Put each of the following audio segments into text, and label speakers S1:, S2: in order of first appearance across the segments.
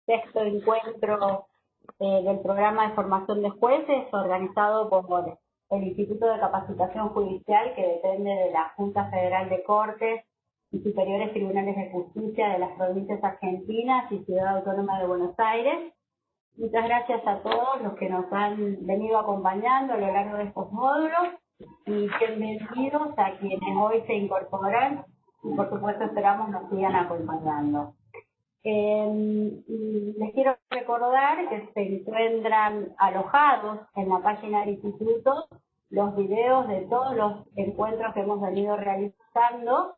S1: sexto encuentro del programa de formación de jueces organizado por el Instituto de Capacitación Judicial, que depende de la Junta Federal de Cortes y Superiores Tribunales de Justicia de las provincias argentinas y Ciudad Autónoma de Buenos Aires. Muchas gracias a todos los que nos han venido acompañando a lo largo de estos módulos y bienvenidos a quienes hoy se incorporan y por supuesto esperamos nos sigan acompañando. Les quiero recordar que se encuentran alojados en la página del Instituto los videos de todos los encuentros que hemos venido realizando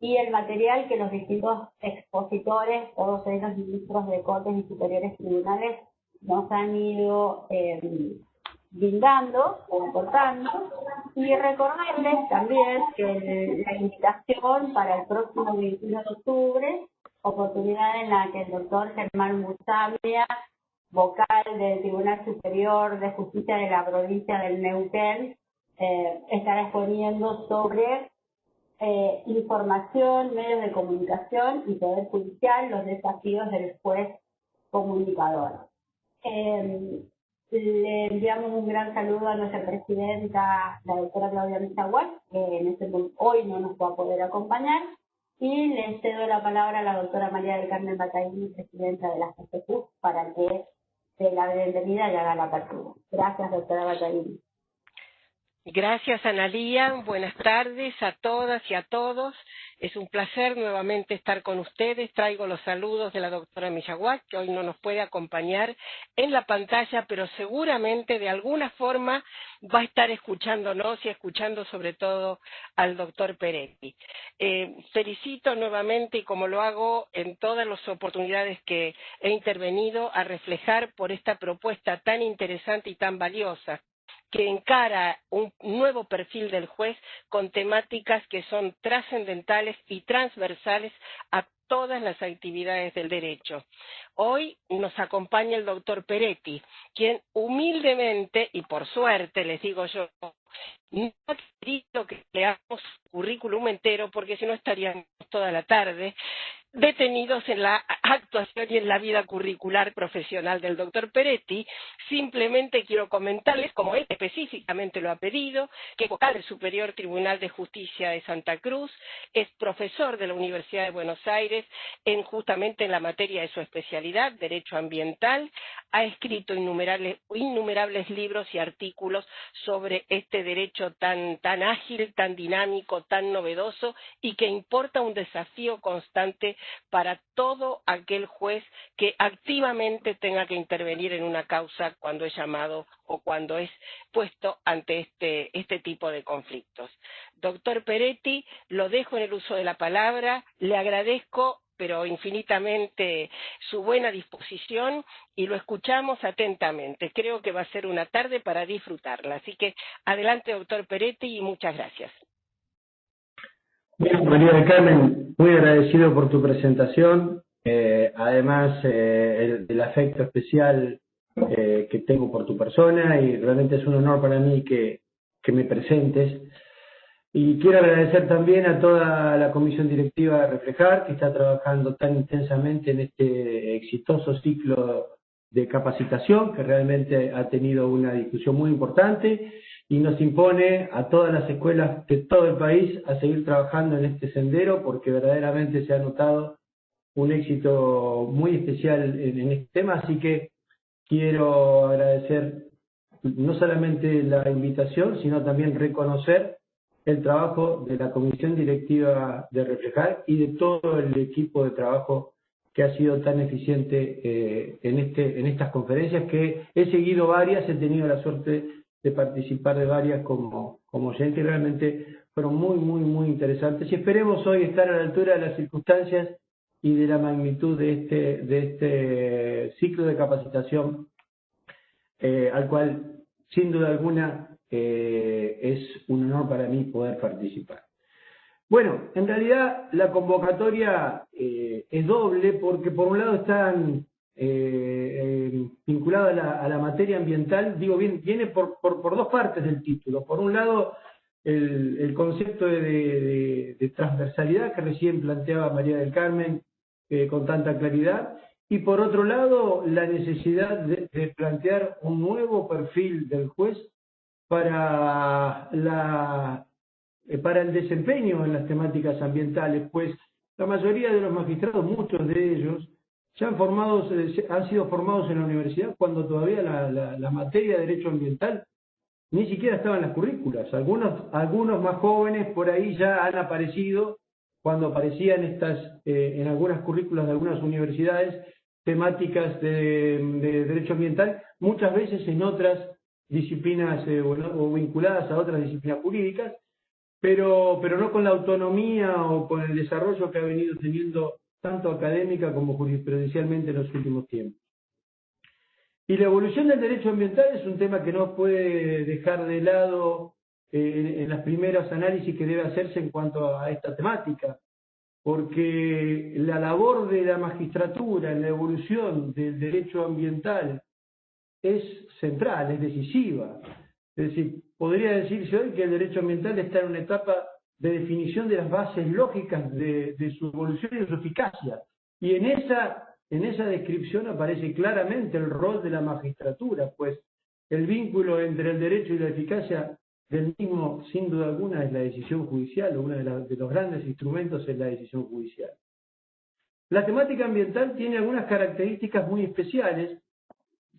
S1: y el material que los distintos expositores, todos ellos ministros de Cortes y Superiores Tribunales, nos han ido brindando o aportando. Y recordarles también que la invitación para el próximo 21 de octubre, oportunidad en la que el doctor Germán Musamia, vocal del Tribunal Superior de Justicia de la provincia del Neuquén, estará exponiendo sobre información, medios de comunicación y poder judicial, los desafíos del juez comunicador. Le enviamos un gran saludo a nuestra presidenta, la doctora Claudia Michaguas, que hoy no nos va a poder acompañar, y le cedo la palabra a la doctora María del Carmen Bataini, presidenta de la CCQ, para que se la bienvenida y haga la apertura. Gracias, doctora Bataini.
S2: Gracias, Analía. Buenas tardes a todas y a todos. Es un placer nuevamente estar con ustedes. Traigo los saludos de la doctora Michaguas, que hoy no nos puede acompañar en la pantalla, pero seguramente de alguna forma va a estar escuchándonos y escuchando sobre todo al doctor Peretti. Felicito nuevamente, y como lo hago en todas las oportunidades que he intervenido, a reflejar por esta propuesta tan interesante y tan valiosa, que encara un nuevo perfil del juez con temáticas que son trascendentales y transversales a todas las actividades del derecho. Hoy nos acompaña el doctor Peretti, quien humildemente, y por suerte les digo yo, no ha querido que leamos currículum entero, porque si no estaríamos toda la tarde detenidos en la actuación y en la vida curricular profesional del doctor Peretti. Simplemente quiero comentarles, como él específicamente lo ha pedido, que es vocal del Superior Tribunal de Justicia de Santa Cruz, es profesor de la Universidad de Buenos Aires justamente en la materia de su especialidad, Derecho Ambiental, ha escrito innumerables libros y artículos sobre este derecho tan ágil, tan dinámico, tan novedoso y que importa un desafío constante para todo aquel juez que activamente tenga que intervenir en una causa cuando es llamado o cuando es puesto ante este tipo de conflictos. Doctor Peretti, lo dejo en el uso de la palabra, le agradezco pero infinitamente su buena disposición y lo escuchamos atentamente. Creo que va a ser una tarde para disfrutarla. Así que adelante, doctor Peretti, y muchas gracias.
S3: Bien, María del Carmen, muy agradecido por tu presentación, además el afecto especial que tengo por tu persona, y realmente es un honor para mí que me presentes. Y quiero agradecer también a toda la comisión directiva de Reflejar, que está trabajando tan intensamente en este exitoso ciclo de capacitación, que realmente ha tenido una discusión muy importante y nos impone a todas las escuelas de todo el país a seguir trabajando en este sendero, porque verdaderamente se ha notado un éxito muy especial en este tema. Así que quiero agradecer no solamente la invitación, sino también reconocer el trabajo de la comisión directiva de Reflejar y de todo el equipo de trabajo que ha sido tan eficiente en estas conferencias, que he seguido varias, he tenido la suerte de participar de varias como oyente, y realmente fueron muy interesantes, y esperemos hoy estar a la altura de las circunstancias y de la magnitud de este ciclo de capacitación, al cual sin duda alguna es un honor para mí poder participar. Bueno, en realidad la convocatoria es doble, porque por un lado están vinculados a la materia ambiental. Digo bien, viene por dos partes del título. Por un lado, el concepto de transversalidad que recién planteaba María del Carmen con tanta claridad, y por otro lado la necesidad de plantear un nuevo perfil del juez para el desempeño en las temáticas ambientales, pues la mayoría de los magistrados, muchos de ellos, han sido formados en la universidad cuando todavía la materia de derecho ambiental ni siquiera estaba en las currículas. Algunos más jóvenes por ahí ya han aparecido cuando aparecían en algunas currículas de algunas universidades temáticas de derecho ambiental, muchas veces en otras disciplinas o vinculadas a otras disciplinas jurídicas, pero no con la autonomía o con el desarrollo que ha venido teniendo tanto académica como jurisprudencialmente en los últimos tiempos. Y la evolución del derecho ambiental es un tema que no puede dejar de lado en las primeras análisis que debe hacerse en cuanto a esta temática, porque la labor de la magistratura en la evolución del derecho ambiental es central, es decisiva. Es decir, podría decirse hoy que el derecho ambiental está en una etapa de definición de las bases lógicas de su evolución y de su eficacia. Y en esa descripción aparece claramente el rol de la magistratura, pues el vínculo entre el derecho y la eficacia del mismo, sin duda alguna, es la decisión judicial, o uno de los grandes instrumentos es la decisión judicial. La temática ambiental tiene algunas características muy especiales.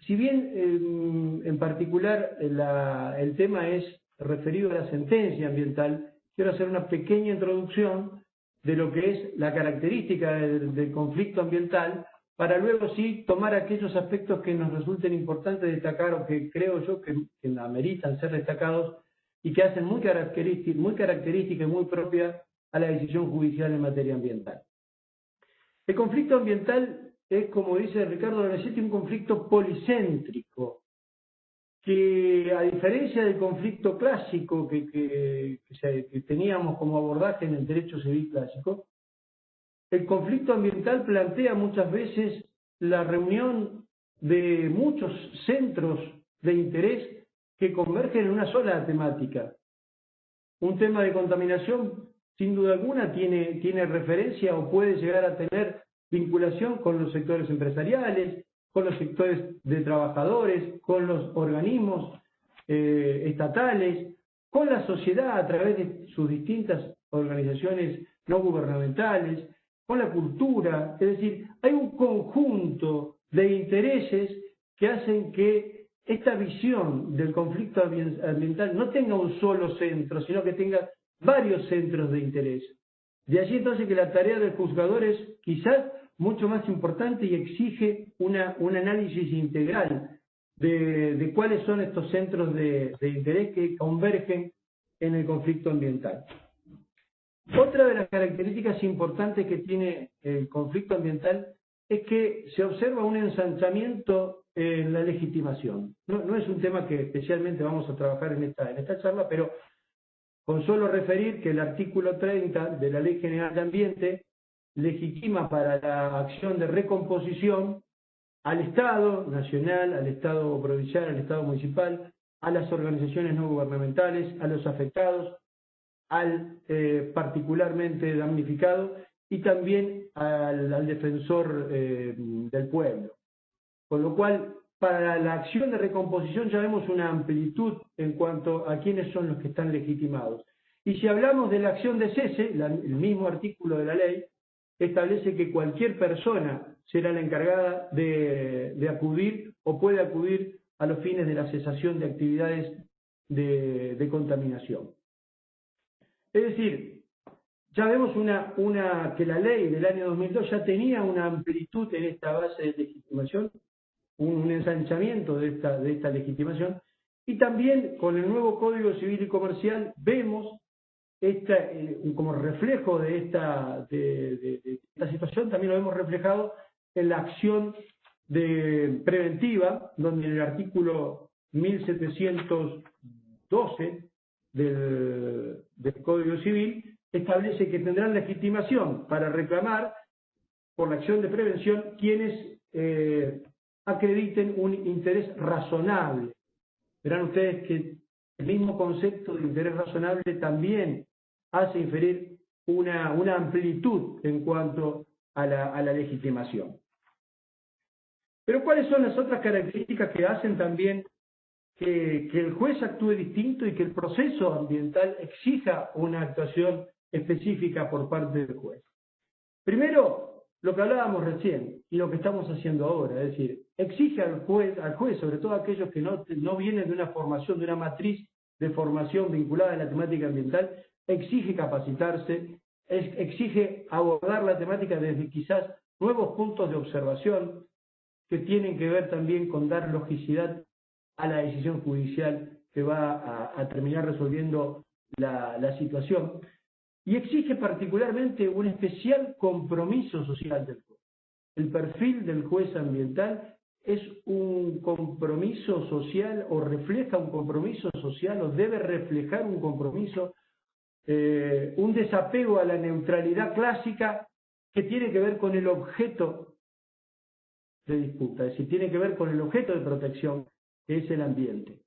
S3: Si bien en particular el tema es referido a la sentencia ambiental, quiero hacer una pequeña introducción de lo que es la característica del conflicto ambiental, para luego sí tomar aquellos aspectos que nos resulten importantes destacar o que creo yo que ameritan ser destacados y que hacen muy característica y muy propia a la decisión judicial en materia ambiental. El conflicto ambiental es, como dice Ricardo Lorenzetti, un conflicto policéntrico, que a diferencia del conflicto clásico que teníamos como abordaje en el derecho civil clásico, el conflicto ambiental plantea muchas veces la reunión de muchos centros de interés que convergen en una sola temática. Un tema de contaminación, sin duda alguna, tiene referencia o puede llegar a tener vinculación con los sectores empresariales, con los sectores de trabajadores, con los organismos estatales, con la sociedad a través de sus distintas organizaciones no gubernamentales, con la cultura. Es decir, hay un conjunto de intereses que hacen que esta visión del conflicto ambiental no tenga un solo centro, sino que tenga varios centros de interés. De allí entonces que la tarea del juzgador es quizás mucho más importante y exige un análisis integral de cuáles son estos centros de interés que convergen en el conflicto ambiental. Otra de las características importantes que tiene el conflicto ambiental es que se observa un ensanchamiento en la legitimación. No es un tema que especialmente vamos a trabajar en esta charla, pero con solo referir que el artículo 30 de la Ley General de Ambiente legitima para la acción de recomposición al Estado nacional, al Estado provincial, al Estado municipal, a las organizaciones no gubernamentales, a los afectados, al particularmente damnificado y también al defensor del pueblo. Con lo cual, para la acción de recomposición ya vemos una amplitud en cuanto a quiénes son los que están legitimados. Y si hablamos de la acción de cese, el mismo artículo de la ley establece que cualquier persona será la encargada de acudir o puede acudir a los fines de la cesación de actividades de contaminación. Es decir, ya vemos que la ley del año 2002 ya tenía una amplitud en esta base de legitimación, un ensanchamiento de esta legitimación, y también con el nuevo Código Civil y Comercial vemos como reflejo de esta situación, también lo vemos reflejado en la acción preventiva, donde en el artículo 1712 del Código Civil establece que tendrán legitimación para reclamar por la acción de prevención quienes acrediten un interés razonable. Verán ustedes que el mismo concepto de interés razonable también hace inferir una amplitud en cuanto a la legitimación. Pero ¿cuáles son las otras características que hacen también que el juez actúe distinto y que el proceso ambiental exija una actuación específica por parte del juez? Primero, lo que hablábamos recién y lo que estamos haciendo ahora, es decir, exige al juez, sobre todo aquellos que no vienen de una formación, de una matriz de formación vinculada a la temática ambiental, exige capacitarse, exige abordar la temática desde quizás nuevos puntos de observación que tienen que ver también con dar logicidad a la decisión judicial que va a terminar resolviendo la situación, y exige particularmente un especial compromiso social del juez. El perfil del juez ambiental es un compromiso social, o refleja un compromiso social, o debe reflejar un compromiso, un desapego a la neutralidad clásica que tiene que ver con el objeto de disputa, es decir, tiene que ver con el objeto de protección, que es el ambiente.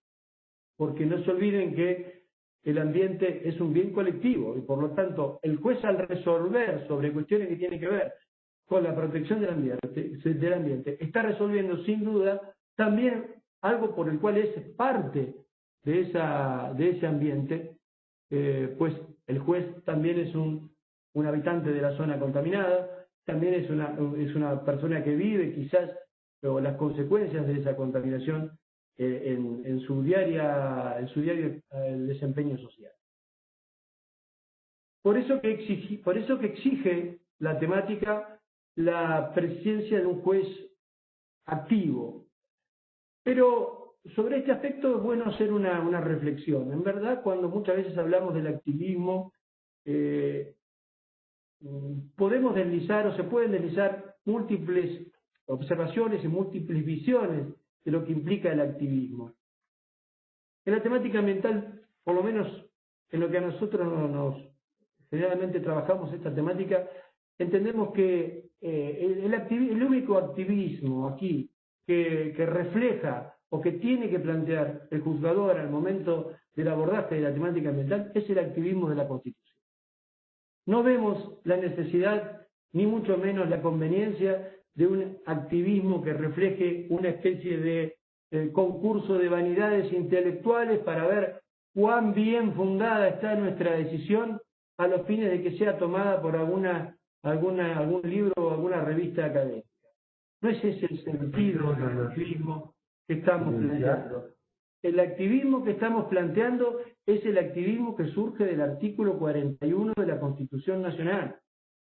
S3: Porque no se olviden que el ambiente es un bien colectivo y por lo tanto el juez, al resolver sobre cuestiones que tienen que ver con la protección del ambiente, está resolviendo sin duda también algo por el cual es parte de ese ambiente, pues el juez también es un habitante de la zona contaminada, también es una persona que vive quizás o las consecuencias de esa contaminación en su diario desempeño social. Por eso que exige la temática la presencia de un juez activo. Pero sobre este aspecto es bueno hacer una reflexión. En verdad, cuando muchas veces hablamos del activismo, podemos deslizar o se pueden deslizar múltiples observaciones y múltiples visiones de lo que implica el activismo. En la temática ambiental, por lo menos en lo que a nosotros generalmente trabajamos esta temática, entendemos que el único activismo aquí que refleja o que tiene que plantear el juzgador al momento del abordaje de la temática ambiental es el activismo de la Constitución. No vemos la necesidad, ni mucho menos la conveniencia, de un activismo que refleje una especie de concurso de vanidades intelectuales para ver cuán bien fundada está nuestra decisión a los fines de que sea tomada por algún libro o alguna revista académica. No es ese el sentido del activismo que estamos planteando. El activismo que estamos planteando es el activismo que surge del artículo 41 de la Constitución Nacional.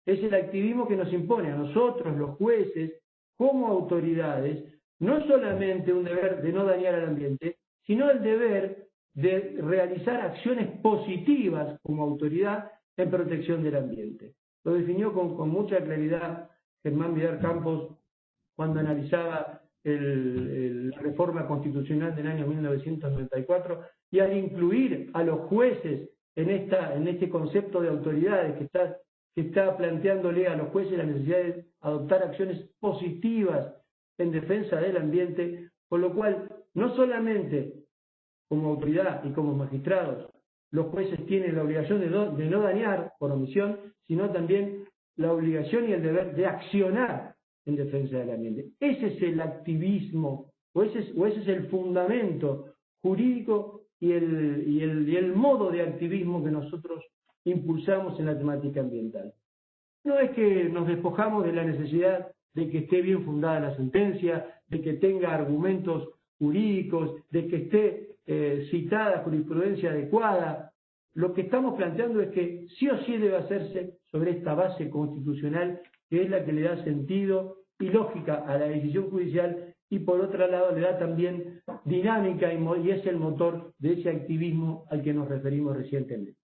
S3: Es el activismo que nos impone a nosotros, los jueces, como autoridades, no solamente un deber de no dañar al ambiente, sino el deber de realizar acciones positivas como autoridad en protección del ambiente. Lo definió con mucha claridad Germán Vidal Campos cuando analizaba la reforma constitucional del año 1994, y al incluir a los jueces en este concepto de autoridades que está planteándole a los jueces la necesidad de adoptar acciones positivas en defensa del ambiente, con lo cual no solamente como autoridad y como magistrados los jueces tienen la obligación de no dañar por omisión, sino también la obligación y el deber de accionar en defensa del ambiente. Ese es el activismo, o ese es el fundamento jurídico y el modo de activismo que nosotros impulsamos en la temática ambiental. No es que nos despojamos de la necesidad de que esté bien fundada la sentencia, de que tenga argumentos jurídicos, de que esté citada jurisprudencia adecuada. Lo que estamos planteando es que sí o sí debe hacerse sobre esta base constitucional, que es la que le da sentido y lógica a la decisión judicial, y por otro lado le da también dinámica y es el motor de ese activismo al que nos referimos recientemente.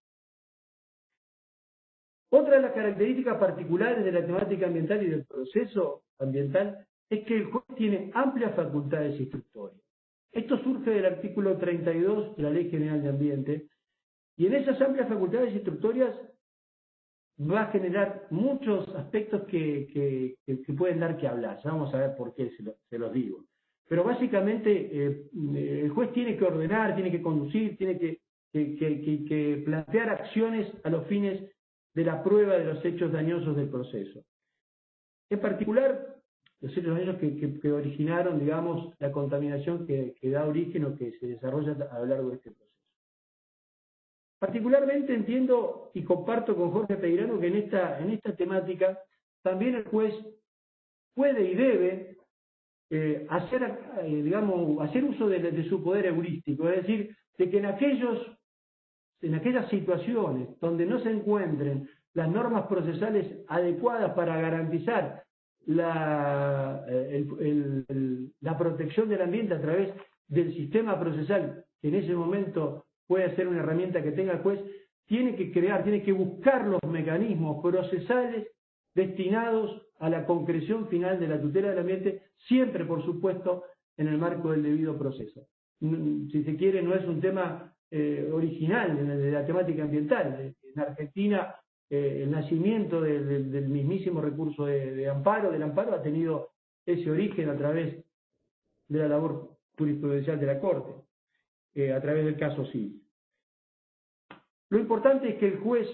S3: Otra de las características particulares de la temática ambiental y del proceso ambiental es que el juez tiene amplias facultades instructorias. Esto surge del artículo 32 de la Ley General de Ambiente, y en esas amplias facultades instructorias va a generar muchos aspectos que pueden dar que hablar. Ya vamos a ver por qué se los digo. Pero básicamente el juez tiene que ordenar, tiene que conducir, tiene que plantear acciones a los fines de la prueba de los hechos dañosos del proceso. En particular, son ellos que originaron, digamos, la contaminación que da origen o que se desarrolla a lo largo de este proceso. Particularmente entiendo y comparto con Jorge Peirano que en esta temática también el juez puede y debe hacer uso de su poder heurístico, es decir, de que en aquellas situaciones donde no se encuentren las normas procesales adecuadas para garantizar la protección del ambiente a través del sistema procesal, que en ese momento puede ser una herramienta que tenga el juez, tiene que buscar los mecanismos procesales destinados a la concreción final de la tutela del ambiente, siempre, por supuesto, en el marco del debido proceso. Si se quiere, no es un tema original de la temática ambiental. En Argentina, el nacimiento del mismísimo recurso del amparo ha tenido ese origen a través de la labor jurisprudencial de la Corte, a través del caso civil. Lo importante es que el juez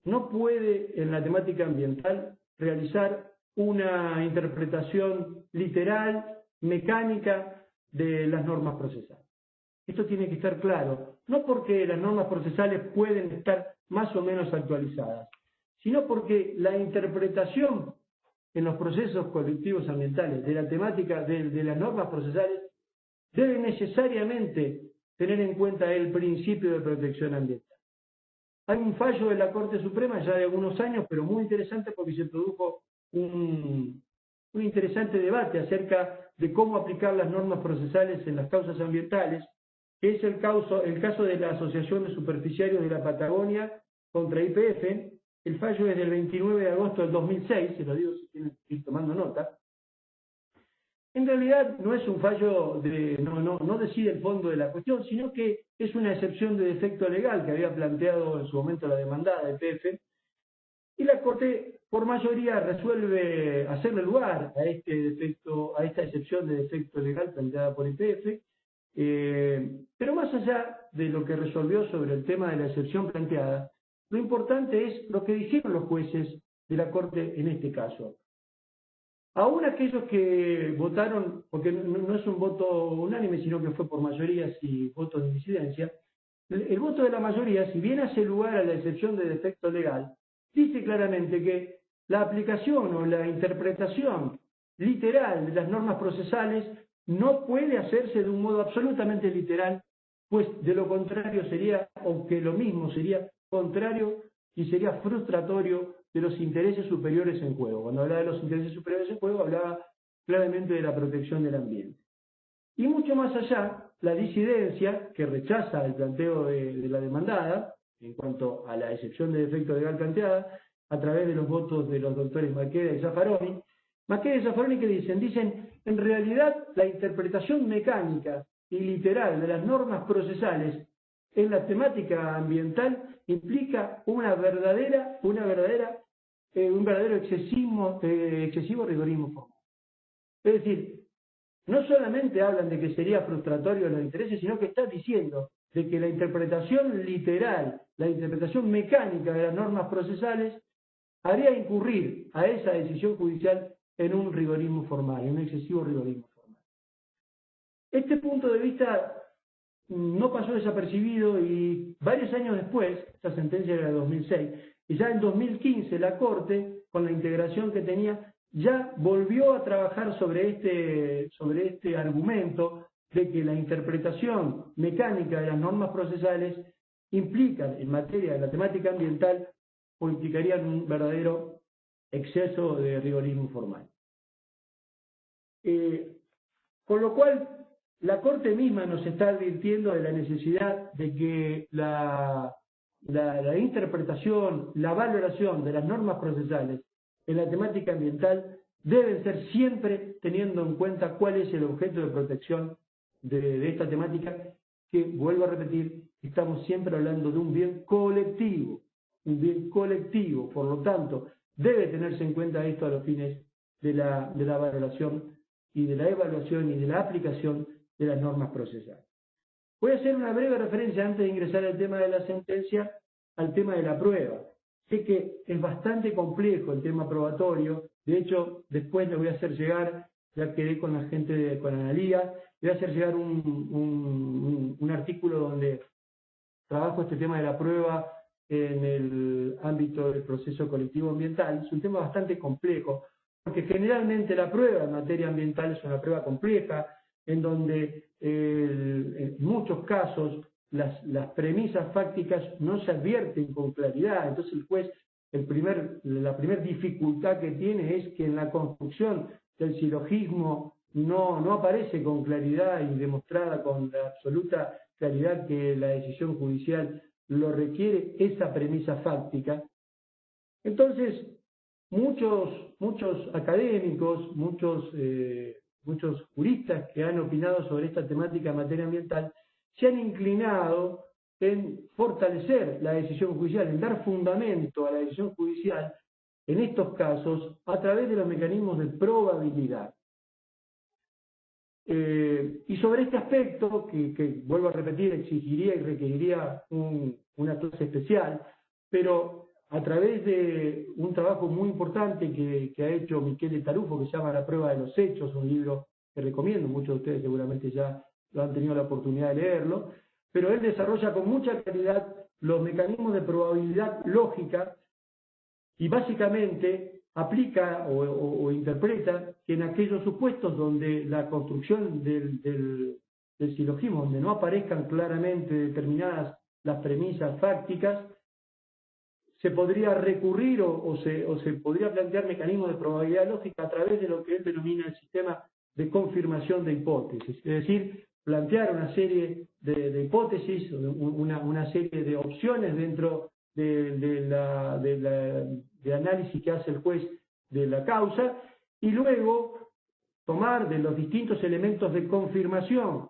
S3: no puede, en la temática ambiental, realizar una interpretación literal, mecánica, de las normas procesales. Esto tiene que estar claro, no porque las normas procesales pueden estar más o menos actualizadas, sino porque la interpretación en los procesos colectivos ambientales de la temática de las normas procesales debe necesariamente tener en cuenta el principio de protección ambiental. Hay un fallo de la Corte Suprema ya de algunos años, pero muy interesante porque se produjo un interesante debate acerca de cómo aplicar las normas procesales en las causas ambientales, que es el caso de la Asociación de Superficiarios de la Patagonia contra YPF. El fallo es del 29 de agosto del 2006, se lo digo si tienen que ir tomando nota. En realidad no es un fallo, no decide el fondo de la cuestión, sino que es una excepción de defecto legal que había planteado en su momento la demandada de YPF, y la Corte por mayoría resuelve hacerle lugar a esta excepción de defecto legal planteada por YPF, pero más allá de lo que resolvió sobre el tema de la excepción planteada, lo importante es lo que dijeron los jueces de la Corte en este caso. Aún aquellos que votaron, porque no es un voto unánime, sino que fue por mayorías y votos de disidencia, el voto de la mayoría, si bien hace lugar a la excepción de defecto legal, dice claramente que la aplicación o la interpretación literal de las normas procesales no puede hacerse de un modo absolutamente literal, pues de lo contrario sería, o que lo mismo sería contrario y sería frustratorio de los intereses superiores en juego. Cuando hablaba de los intereses superiores en juego, hablaba claramente de la protección del ambiente. Y mucho más allá, la disidencia, que rechaza el planteo de la demandada, en cuanto a la excepción de defecto legal planteada, a través de los votos de los doctores Maqueda y Zaffaroni. Maqueda y Zaffaroni, ¿qué dicen? Dicen, en realidad, la interpretación mecánica y literal de las normas procesales en la temática ambiental implica un verdadero excesivo rigorismo formal. Es decir, no solamente hablan de que sería frustratorio los intereses, sino que están diciendo de que la interpretación literal, la interpretación mecánica de las normas procesales haría incurrir a esa decisión judicial en un rigorismo formal, en un excesivo rigorismo formal. Este punto de vista no pasó desapercibido y varios años después, esta sentencia era de 2006, y ya en 2015 la Corte, con la integración que tenía, ya volvió a trabajar sobre este argumento de que la interpretación mecánica de las normas procesales implican, en materia de la temática ambiental, o implicarían un verdadero exceso de rigorismo formal. Con lo cual, la Corte misma nos está advirtiendo de la necesidad de que la interpretación, la valoración de las normas procesales en la temática ambiental deben ser siempre teniendo en cuenta cuál es el objeto de protección de esta temática, que, vuelvo a repetir, estamos siempre hablando de un bien colectivo, por lo tanto, debe tenerse en cuenta esto a los fines de la valoración y de la evaluación y de la aplicación de las normas procesales. Voy a hacer una breve referencia antes de ingresar al tema de la sentencia, al tema de la prueba. Sé que es bastante complejo el tema probatorio De hecho, después le voy a hacer llegar, ya quedé con la gente, con Analía, le voy a hacer llegar un artículo donde trabajo este tema de la prueba en el ámbito del proceso colectivo ambiental. Es un tema bastante complejo, porque generalmente la prueba en materia ambiental es una prueba compleja, en donde en muchos casos las premisas fácticas no se advierten con claridad. Entonces el juez, la primera dificultad que tiene es que en la construcción del silogismo no aparece con claridad y demostrada con la absoluta claridad que la decisión judicial lo requiere, esa premisa fáctica. Entonces, muchos académicos, muchos juristas que han opinado sobre esta temática en materia ambiental, se han inclinado en fortalecer la decisión judicial, en dar fundamento a la decisión judicial en estos casos a través de los mecanismos de probabilidad. Y sobre este aspecto, que vuelvo a repetir, exigiría y requeriría una clase especial, pero a través de un trabajo muy importante que ha hecho Michele Tarufo, que se llama La prueba de los hechos, un libro que recomiendo, muchos de ustedes seguramente ya lo han tenido la oportunidad de leerlo, pero él desarrolla con mucha claridad los mecanismos de probabilidad lógica y básicamente aplica o interpreta que en aquellos supuestos donde la construcción del silogismo, donde no aparezcan claramente determinadas las premisas fácticas, se podría recurrir o se podría plantear mecanismos de probabilidad lógica a través de lo que él denomina el sistema de confirmación de hipótesis, es decir, plantear una serie de hipótesis, una serie de opciones dentro de análisis que hace el juez de la causa, y luego tomar de los distintos elementos de confirmación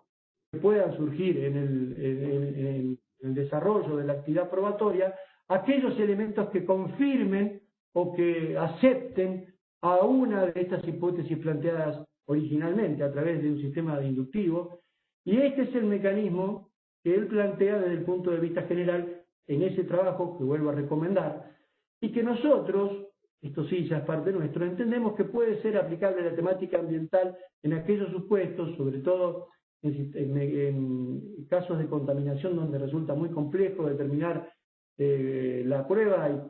S3: que puedan surgir en el desarrollo de la actividad probatoria, aquellos elementos que confirmen o que acepten a una de estas hipótesis planteadas originalmente a través de un sistema de inductivo, y este es el mecanismo que él plantea desde el punto de vista general en ese trabajo que vuelvo a recomendar, y que nosotros, esto sí ya es parte nuestro, entendemos que puede ser aplicable a la temática ambiental en aquellos supuestos, sobre todo en casos de contaminación donde resulta muy complejo determinar la prueba y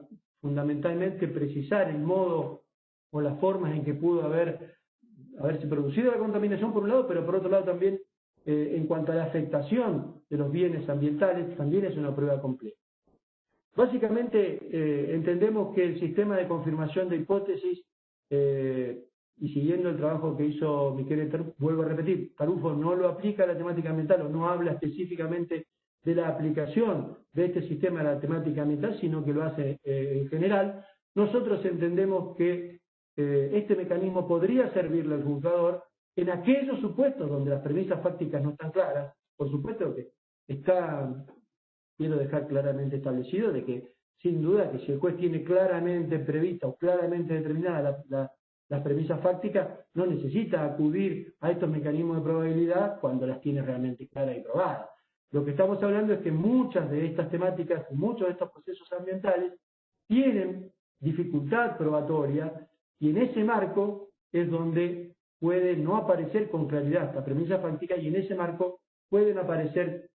S3: fundamentalmente precisar el modo o las formas en que pudo haberse producido la contaminación por un lado, pero por otro lado también en cuanto a la afectación de los bienes ambientales, también es una prueba compleja. Básicamente entendemos que el sistema de confirmación de hipótesis, y siguiendo el trabajo que hizo Michele Tarufo, vuelvo a repetir, Tarufo no lo aplica a la temática ambiental o no habla específicamente de la aplicación de este sistema a la temática ambiental, sino que lo hace en general. Nosotros entendemos que este mecanismo podría servirle al juzgador en aquellos supuestos donde las premisas fácticas no están claras. Por supuesto que quiero dejar claramente establecido de que, sin duda, que si el juez tiene claramente prevista o claramente determinada las premisas fácticas, no necesita acudir a estos mecanismos de probabilidad cuando las tiene realmente claras y probadas. Lo que estamos hablando es que muchas de estas temáticas, muchos de estos procesos ambientales, tienen dificultad probatoria, y en ese marco es donde puede no aparecer con claridad esta premisa fáctica, y en ese marco pueden aparecer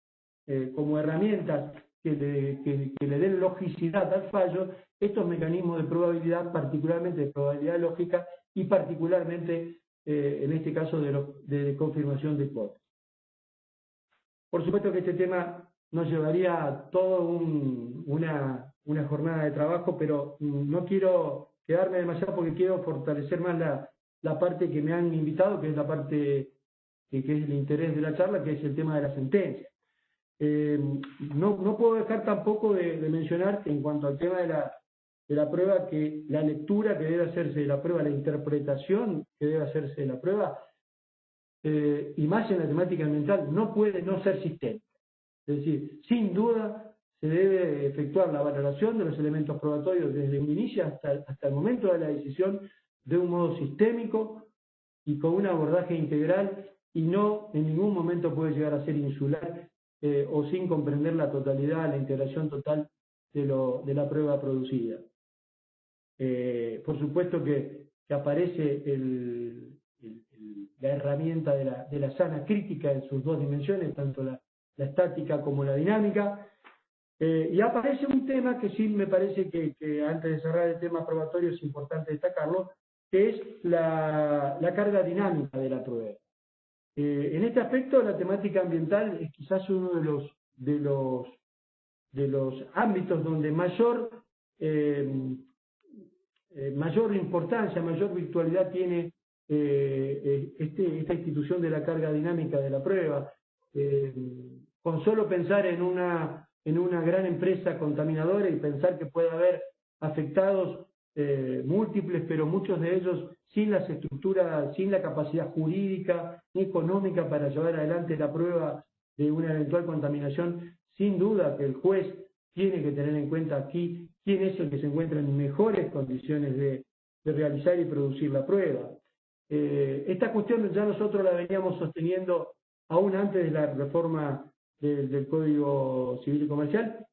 S3: como herramientas que le den logicidad al fallo estos mecanismos de probabilidad, particularmente de probabilidad lógica y particularmente en este caso de confirmación de hipótesis. Por supuesto que este tema nos llevaría toda una jornada de trabajo, pero no quiero quedarme demasiado porque quiero fortalecer más la parte que me han invitado, que es la parte que es el interés de la charla, que es el tema de la sentencia. No puedo dejar tampoco de mencionar que en cuanto al tema de la prueba, que la lectura que debe hacerse de la prueba, la interpretación que debe hacerse de la prueba, y más en la temática ambiental, no puede no ser sistémica. Es decir, sin duda se debe efectuar la valoración de los elementos probatorios desde un inicio hasta el momento de la decisión de un modo sistémico y con un abordaje integral, y no en ningún momento puede llegar a ser insular o sin comprender la totalidad, la integración total de la prueba producida. Por supuesto que que aparece la herramienta de la sana crítica en sus dos dimensiones, tanto la estática como la dinámica. Y aparece un tema que sí me parece que antes de cerrar el tema probatorio es importante destacarlo, que es la carga dinámica de la prueba. En este aspecto, la temática ambiental es quizás uno de los ámbitos donde mayor importancia, mayor virtualidad tiene esta institución de la carga dinámica de la prueba. Con solo pensar en una gran empresa contaminadora y pensar que puede haber afectados múltiples, pero muchos de ellos sin las estructuras, sin la capacidad jurídica ni económica para llevar adelante la prueba de una eventual contaminación, sin duda que el juez tiene que tener en cuenta aquí quién es el que se encuentra en mejores condiciones de realizar y producir la prueba. Esta cuestión ya nosotros la veníamos sosteniendo aún antes de la reforma del Código Civil y Comercial.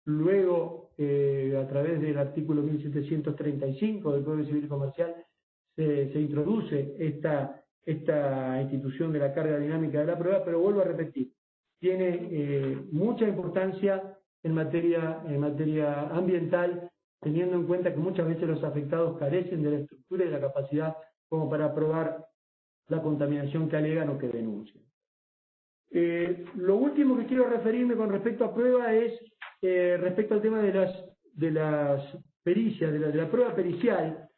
S3: Luego, a través del artículo 1735 del Código Civil y Comercial, se introduce esta institución de la carga dinámica de la prueba, pero vuelvo a repetir, tiene mucha importancia en materia ambiental, teniendo en cuenta que muchas veces los afectados carecen de la estructura y de la capacidad como para probar la contaminación que alegan o que denuncian. Lo último que quiero referirme con respecto a prueba es respecto al tema de las pericias, de la prueba pericial.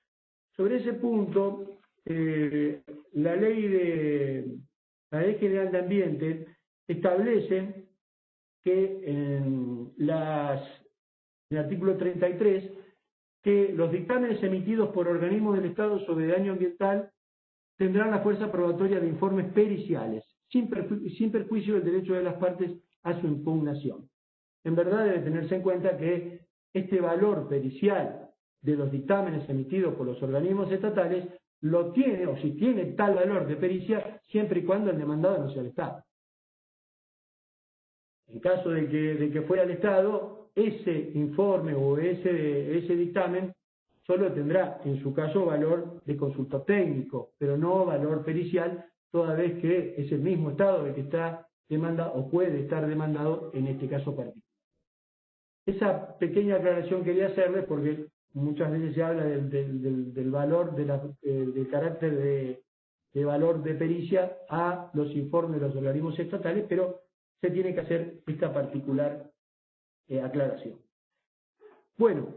S3: Sobre ese punto, la Ley General de Ambiente establece que en el artículo 33, que los dictámenes emitidos por organismos del Estado sobre daño ambiental tendrán la fuerza probatoria de informes periciales, sin perjuicio del derecho de las partes a su impugnación. En verdad debe tenerse en cuenta que este valor pericial de los dictámenes emitidos por los organismos estatales lo tiene, o si tiene tal valor de pericia, siempre y cuando el demandado no sea el Estado. En caso de que fuera el Estado, ese informe o ese dictamen solo tendrá en su caso valor de consulta técnico, pero no valor pericial, toda vez que es el mismo Estado el que está demandado o puede estar demandado en este caso particular. Esa pequeña aclaración quería hacerles porque muchas veces se habla del valor, del carácter de valor de pericia a los informes de los organismos estatales, pero se tiene que hacer esta particular aclaración. Bueno,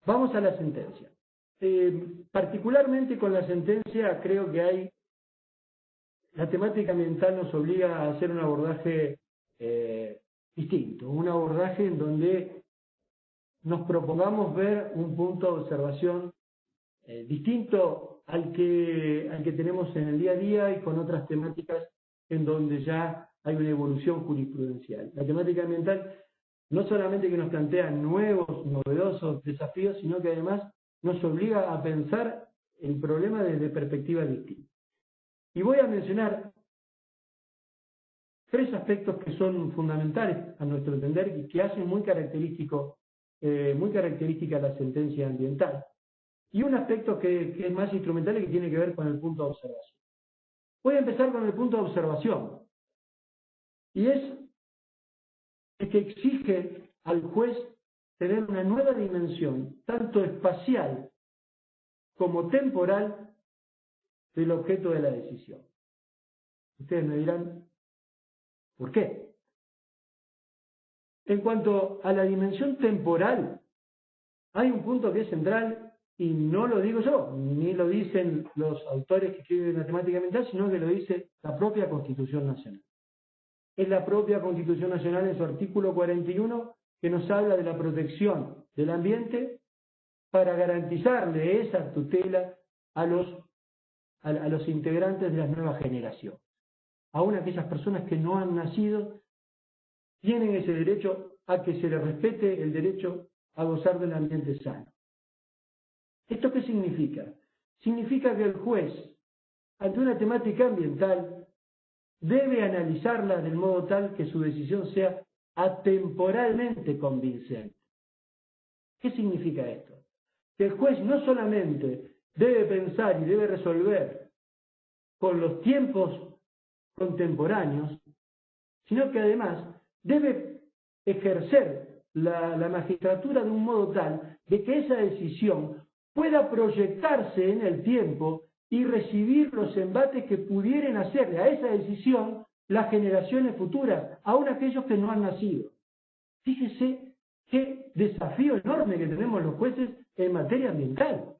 S3: vamos a la sentencia. Particularmente con la sentencia creo que la temática ambiental nos obliga a hacer un abordaje distinto, un abordaje en donde nos propongamos ver un punto de observación distinto al que tenemos en el día a día y con otras temáticas en donde ya hay una evolución jurisprudencial. La temática ambiental no solamente que nos plantea nuevos, novedosos desafíos, sino que además nos obliga a pensar el problema desde perspectivas distintas. Y voy a mencionar tres aspectos que son fundamentales a nuestro entender y que hacen muy característica la sentencia ambiental. Y un aspecto que es más instrumental y que tiene que ver con el punto de observación. Voy a empezar con el punto de observación. Y es el que exige al juez tener una nueva dimensión, tanto espacial como temporal, del objeto de la decisión. Ustedes me dirán, ¿por qué? En cuanto a la dimensión temporal, hay un punto que es central, y no lo digo yo, ni lo dicen los autores que escriben la temática ambiental, sino que lo dice la propia Constitución Nacional. Es la propia Constitución Nacional en su artículo 41 que nos habla de la protección del ambiente para garantizarle esa tutela a los integrantes de las nuevas generaciones. Aún aquellas personas que no han nacido tienen ese derecho a que se les respete el derecho a gozar del ambiente sano. ¿Esto qué significa? Significa que el juez, ante una temática ambiental, debe analizarla del modo tal que su decisión sea atemporalmente convincente. ¿Qué significa esto? Que el juez no solamente debe pensar y debe resolver con los tiempos contemporáneos, sino que además debe ejercer la magistratura de un modo tal de que esa decisión pueda proyectarse en el tiempo y recibir los embates que pudieran hacerle a esa decisión las generaciones futuras, aun aquellos que no han nacido. Fíjese qué desafío enorme que tenemos los jueces en materia ambiental.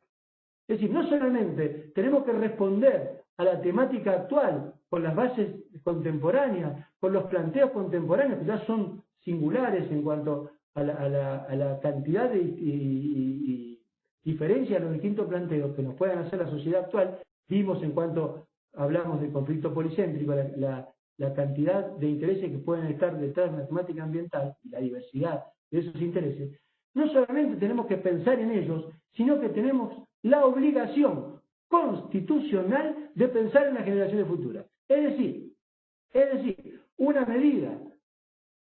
S3: Es decir, no solamente tenemos que responder a la temática actual con las bases contemporáneas, con los planteos contemporáneos que ya son singulares en cuanto a la cantidad de diferencia de los distintos planteos que nos puedan hacer la sociedad actual. Vimos en cuanto hablamos del conflicto policéntrico, la cantidad de intereses que pueden estar detrás de la temática ambiental y la diversidad de esos intereses. No solamente tenemos que pensar en ellos, sino que tenemos la obligación constitucional de pensar en las generaciones futuras. Es decir, una medida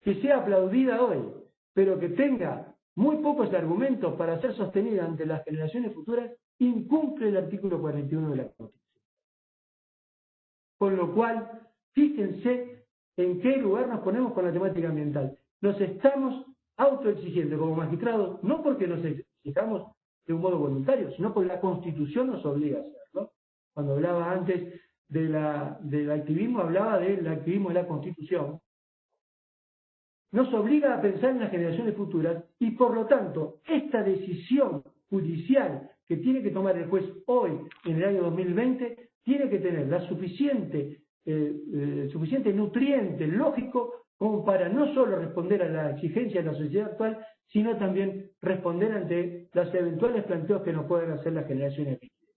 S3: que sea aplaudida hoy, pero que tenga muy pocos argumentos para ser sostenida ante las generaciones futuras, incumple el artículo 41 de la Constitución. Con lo cual, fíjense en qué lugar nos ponemos con la temática ambiental. Nos estamos autoexigiendo como magistrados, no porque nos exijamos de un modo voluntario, sino porque la Constitución nos obliga a hacerlo. Cuando hablaba antes del activismo, hablaba del activismo de la Constitución. Nos obliga a pensar en las generaciones futuras y, por lo tanto, esta decisión judicial que tiene que tomar el juez hoy, en el año 2020, tiene que tener la suficiente nutriente lógico como para no solo responder a la exigencia de la sociedad actual, sino también responder ante los eventuales planteos que nos puedan hacer las generaciones futuras.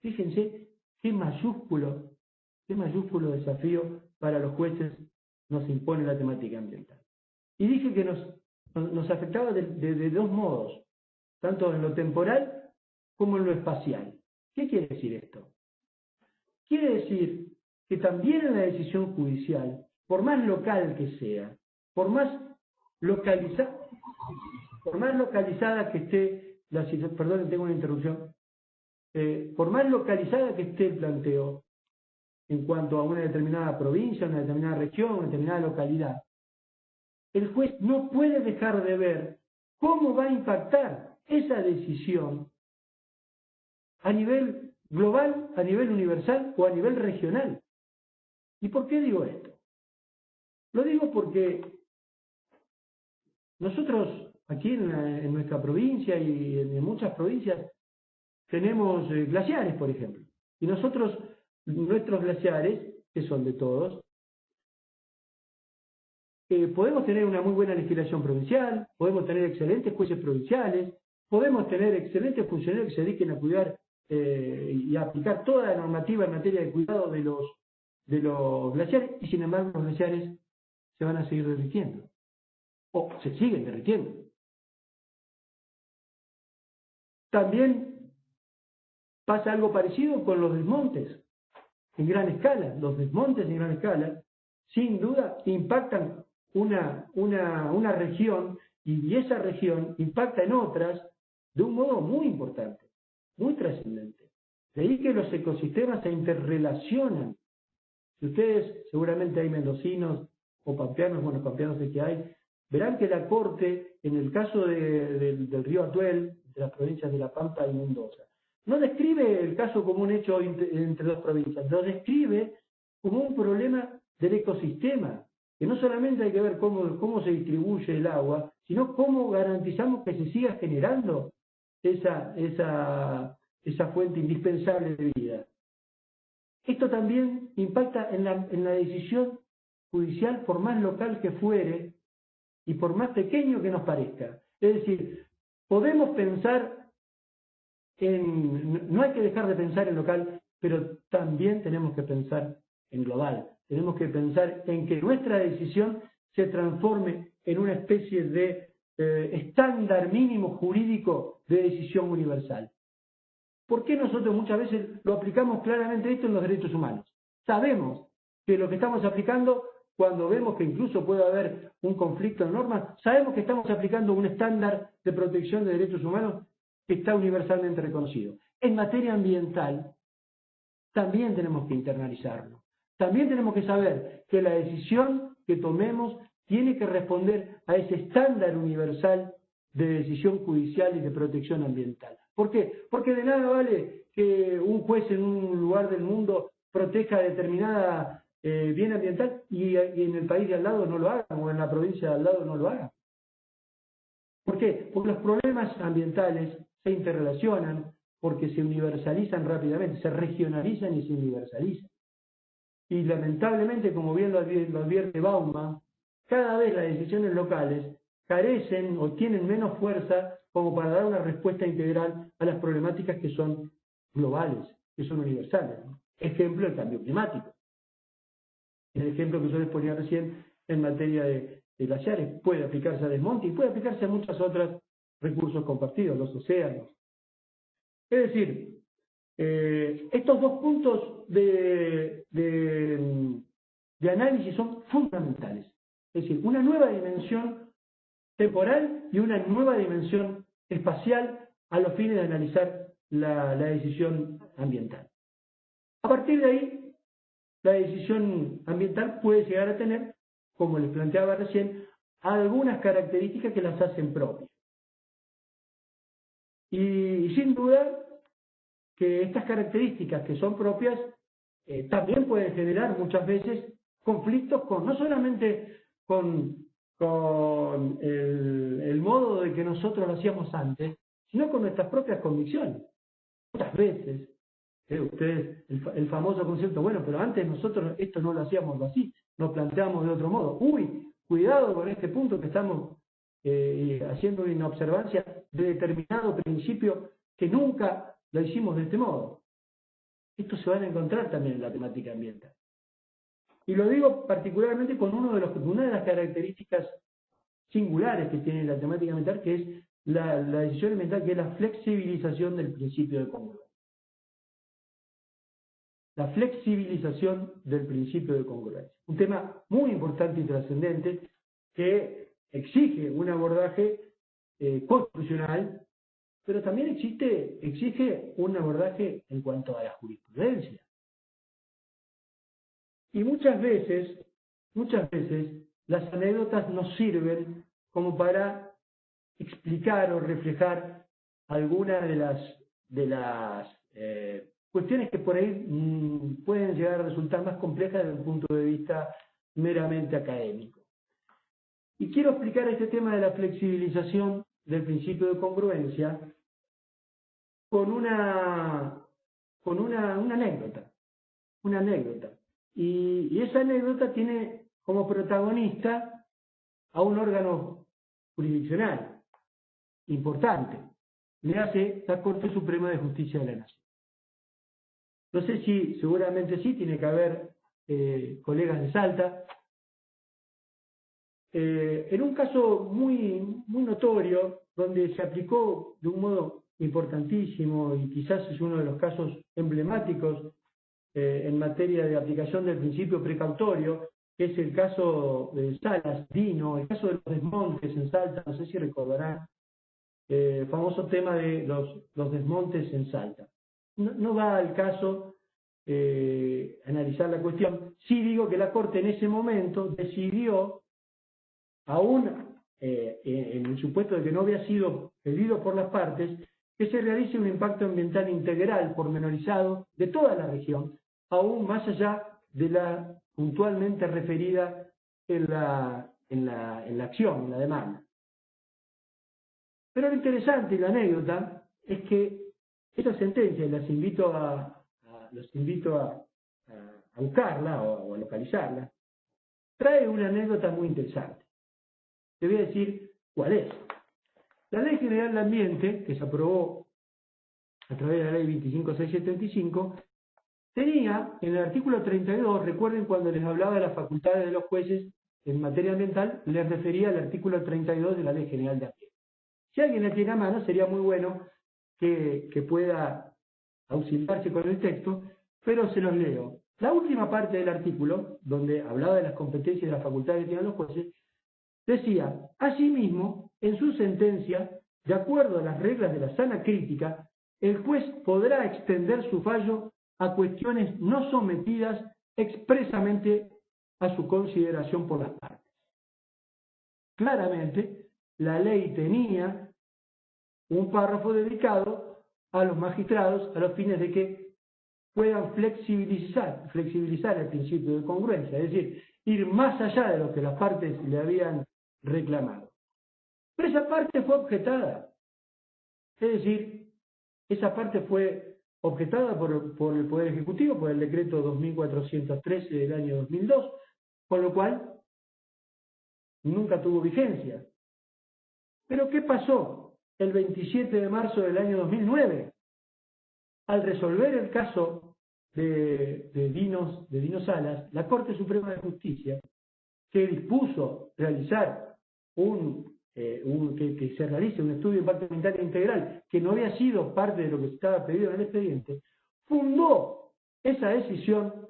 S3: Fíjense qué mayúsculo desafío para los jueces nos impone la temática ambiental. Y dije que nos afectaba de dos modos, tanto en lo temporal como en lo espacial. ¿Qué quiere decir esto? Quiere decir que también en la decisión judicial, por más local que sea, por más localizada que esté la situación, perdón, tengo una interrupción, por más localizada que esté el planteo en cuanto a una determinada provincia, una determinada región, una determinada localidad, el juez no puede dejar de ver cómo va a impactar esa decisión a nivel global, a nivel universal o a nivel regional. ¿Y por qué digo esto? Lo digo porque nosotros aquí en nuestra provincia y en muchas provincias tenemos glaciares, por ejemplo. Y nuestros glaciares, que son de todos, podemos tener una muy buena legislación provincial, podemos tener excelentes jueces provinciales, podemos tener excelentes funcionarios que se dediquen a cuidar y a aplicar toda la normativa en materia de cuidado de los glaciares, y sin embargo los glaciares se van a seguir derritiendo, o se siguen derritiendo. También pasa algo parecido con los desmontes en gran escala. Los desmontes en gran escala, sin duda, impactan una región, y esa región impacta en otras de un modo muy importante, muy trascendente. De ahí que los ecosistemas se interrelacionan. Si ustedes, seguramente hay mendocinos o pampeanos, bueno, pampeanos es que hay, verán que la Corte, en el caso del río Atuel, de las provincias de La Pampa y Mendoza, no describe el caso como un hecho entre dos provincias, lo describe como un problema del ecosistema, que no solamente hay que ver cómo se distribuye el agua, sino cómo garantizamos que se siga generando esa fuente indispensable de vida. Esto también impacta en la decisión judicial, por más local que fuere y por más pequeño que nos parezca. Es decir, podemos pensar no hay que dejar de pensar en local, pero también tenemos que pensar en global. Tenemos que pensar en que nuestra decisión se transforme en una especie de estándar mínimo jurídico de decisión universal. ¿Por qué nosotros muchas veces lo aplicamos claramente esto en los derechos humanos? Sabemos que lo que estamos aplicando, cuando vemos que incluso puede haber un conflicto de normas, sabemos que estamos aplicando un estándar de protección de derechos humanos está universalmente reconocido. En materia ambiental, también tenemos que internalizarlo. También tenemos que saber que la decisión que tomemos tiene que responder a ese estándar universal de decisión judicial y de protección ambiental. ¿Por qué? Porque de nada vale que un juez en un lugar del mundo proteja determinada bien ambiental y en el país de al lado no lo haga, o en la provincia de al lado no lo haga. ¿Por qué? Porque los problemas ambientales se interrelacionan, porque se universalizan rápidamente, se regionalizan y se universalizan. Y lamentablemente, como bien lo advierte Bauman, cada vez las decisiones locales carecen o tienen menos fuerza como para dar una respuesta integral a las problemáticas que son globales, que son universales. Ejemplo, el cambio climático. El ejemplo que yo les ponía recién en materia de glaciares puede aplicarse a desmonte y puede aplicarse a muchos otros recursos compartidos, los océanos. Es decir, estos dos puntos de análisis son fundamentales. Es decir, una nueva dimensión temporal y una nueva dimensión espacial a los fines de analizar la decisión ambiental. A partir de ahí, la decisión ambiental puede llegar a tener, como les planteaba recién, algunas características que las hacen propias. Y sin duda que estas características que son propias también pueden generar muchas veces conflictos no solamente con el modo de que nosotros lo hacíamos antes, sino con nuestras propias convicciones. Muchas veces, ustedes, el famoso concepto, bueno, pero antes nosotros esto no lo hacíamos así, nos planteamos de otro modo. Uy, cuidado con este punto que estamos haciendo una observancia de determinado principio que nunca lo hicimos de este modo. Esto se van a encontrar también en la temática ambiental. Y lo digo particularmente con una de las características singulares que tiene la temática ambiental, que es la decisión ambiental, que es la flexibilización del principio de congruencia. La flexibilización del principio de congruencia. Un tema muy importante y trascendente que exige un abordaje constitucional, pero también exige un abordaje en cuanto a la jurisprudencia. Y muchas veces, las anécdotas nos sirven como para explicar o reflejar algunas de las cuestiones que por ahí pueden llegar a resultar más complejas desde un punto de vista meramente académico. Y quiero explicar este tema de la flexibilización del principio de congruencia con una anécdota. Y esa anécdota tiene como protagonista a un órgano jurisdiccional importante. Le hace la Corte Suprema de Justicia de la Nación. No sé si, seguramente sí, tiene que haber colegas de Salta. En un caso muy notorio, donde se aplicó de un modo importantísimo y quizás es uno de los casos emblemáticos en materia de aplicación del principio precautorio, que es el caso de Salas, Dino, el caso de los desmontes en Salta, no sé si recordarán, famoso tema de los desmontes en Salta. No va al caso analizar la cuestión. Sí digo que la Corte en ese momento decidió, aún en el supuesto de que no había sido pedido por las partes, que se realice un impacto ambiental integral, pormenorizado, de toda la región, aún más allá de la puntualmente referida en la acción, en la demanda. Pero lo interesante y la anécdota es que esta sentencia, y los invito a buscarla o a localizarla, trae una anécdota muy interesante. Te voy a decir cuál es. La Ley General de Ambiente, que se aprobó a través de la Ley 25675, tenía en el artículo 32, recuerden cuando les hablaba de las facultades de los jueces en materia ambiental, les refería al artículo 32 de la Ley General de Ambiente. Si alguien la tiene a mano, sería muy bueno que pueda auxiliarse con el texto, pero se los leo. La última parte del artículo, donde hablaba de las competencias y de las facultades que tienen los jueces, decía: asimismo, en su sentencia, de acuerdo a las reglas de la sana crítica, el juez podrá extender su fallo a cuestiones no sometidas expresamente a su consideración por las partes. Claramente, la ley tenía un párrafo dedicado a los magistrados a los fines de que puedan flexibilizar el principio de congruencia, es decir, ir más allá de lo que las partes le habían reclamado. Pero esa parte fue objetada, es decir, esa parte fue objetada por el Poder Ejecutivo, por el decreto 2413 del año 2002, con lo cual nunca tuvo vigencia. Pero ¿qué pasó el 27 de marzo del año 2009? Al resolver el caso de Dino Salas, la Corte Suprema de Justicia, que dispuso realizar que se realice un estudio de impacto ambiental integral, que no había sido parte de lo que estaba pedido en el expediente, fundó esa decisión,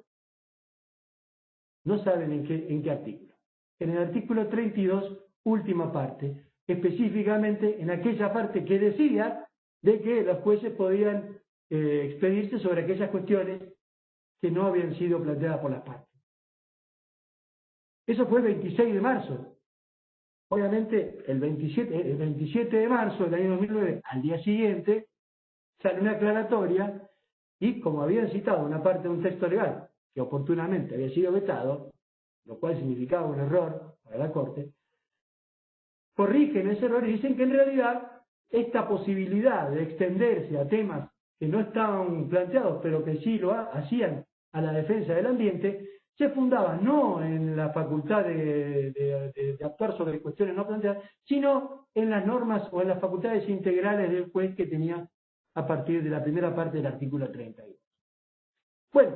S3: no saben en qué artículo. En el artículo 32, última parte, específicamente en aquella parte que decía de que los jueces podían expedirse sobre aquellas cuestiones que no habían sido planteadas por las partes. Eso fue el 26 de marzo. Obviamente, el 27 de marzo del año 2009, al día siguiente, sale una aclaratoria y, como habían citado una parte de un texto legal que oportunamente había sido vetado, lo cual significaba un error para la Corte, corrigen ese error y dicen que en realidad esta posibilidad de extenderse a temas que no estaban planteados, pero que sí lo hacían a la defensa del ambiente, se fundaba no en la facultad de actuar sobre cuestiones no planteadas, sino en las normas o en las facultades integrales del juez que tenía a partir de la primera parte del artículo 32. Bueno,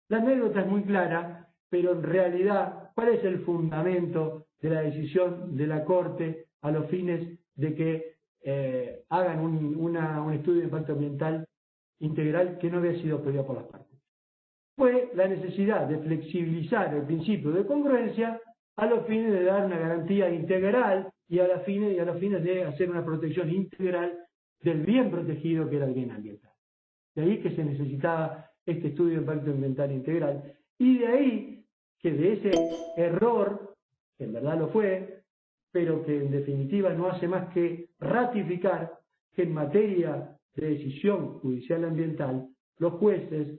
S3: la anécdota es muy clara, pero en realidad, ¿cuál es el fundamento de la decisión de la Corte a los fines de que hagan un estudio de impacto ambiental integral que no había sido pedido por las partes? Fue la necesidad de flexibilizar el principio de congruencia a los fines de dar una garantía integral y a los fines de hacer una protección integral del bien protegido que era el bien ambiental. De ahí que se necesitaba este estudio de impacto ambiental integral y de ahí que de ese error, que en verdad lo fue, pero que en definitiva no hace más que ratificar que en materia de decisión judicial ambiental los jueces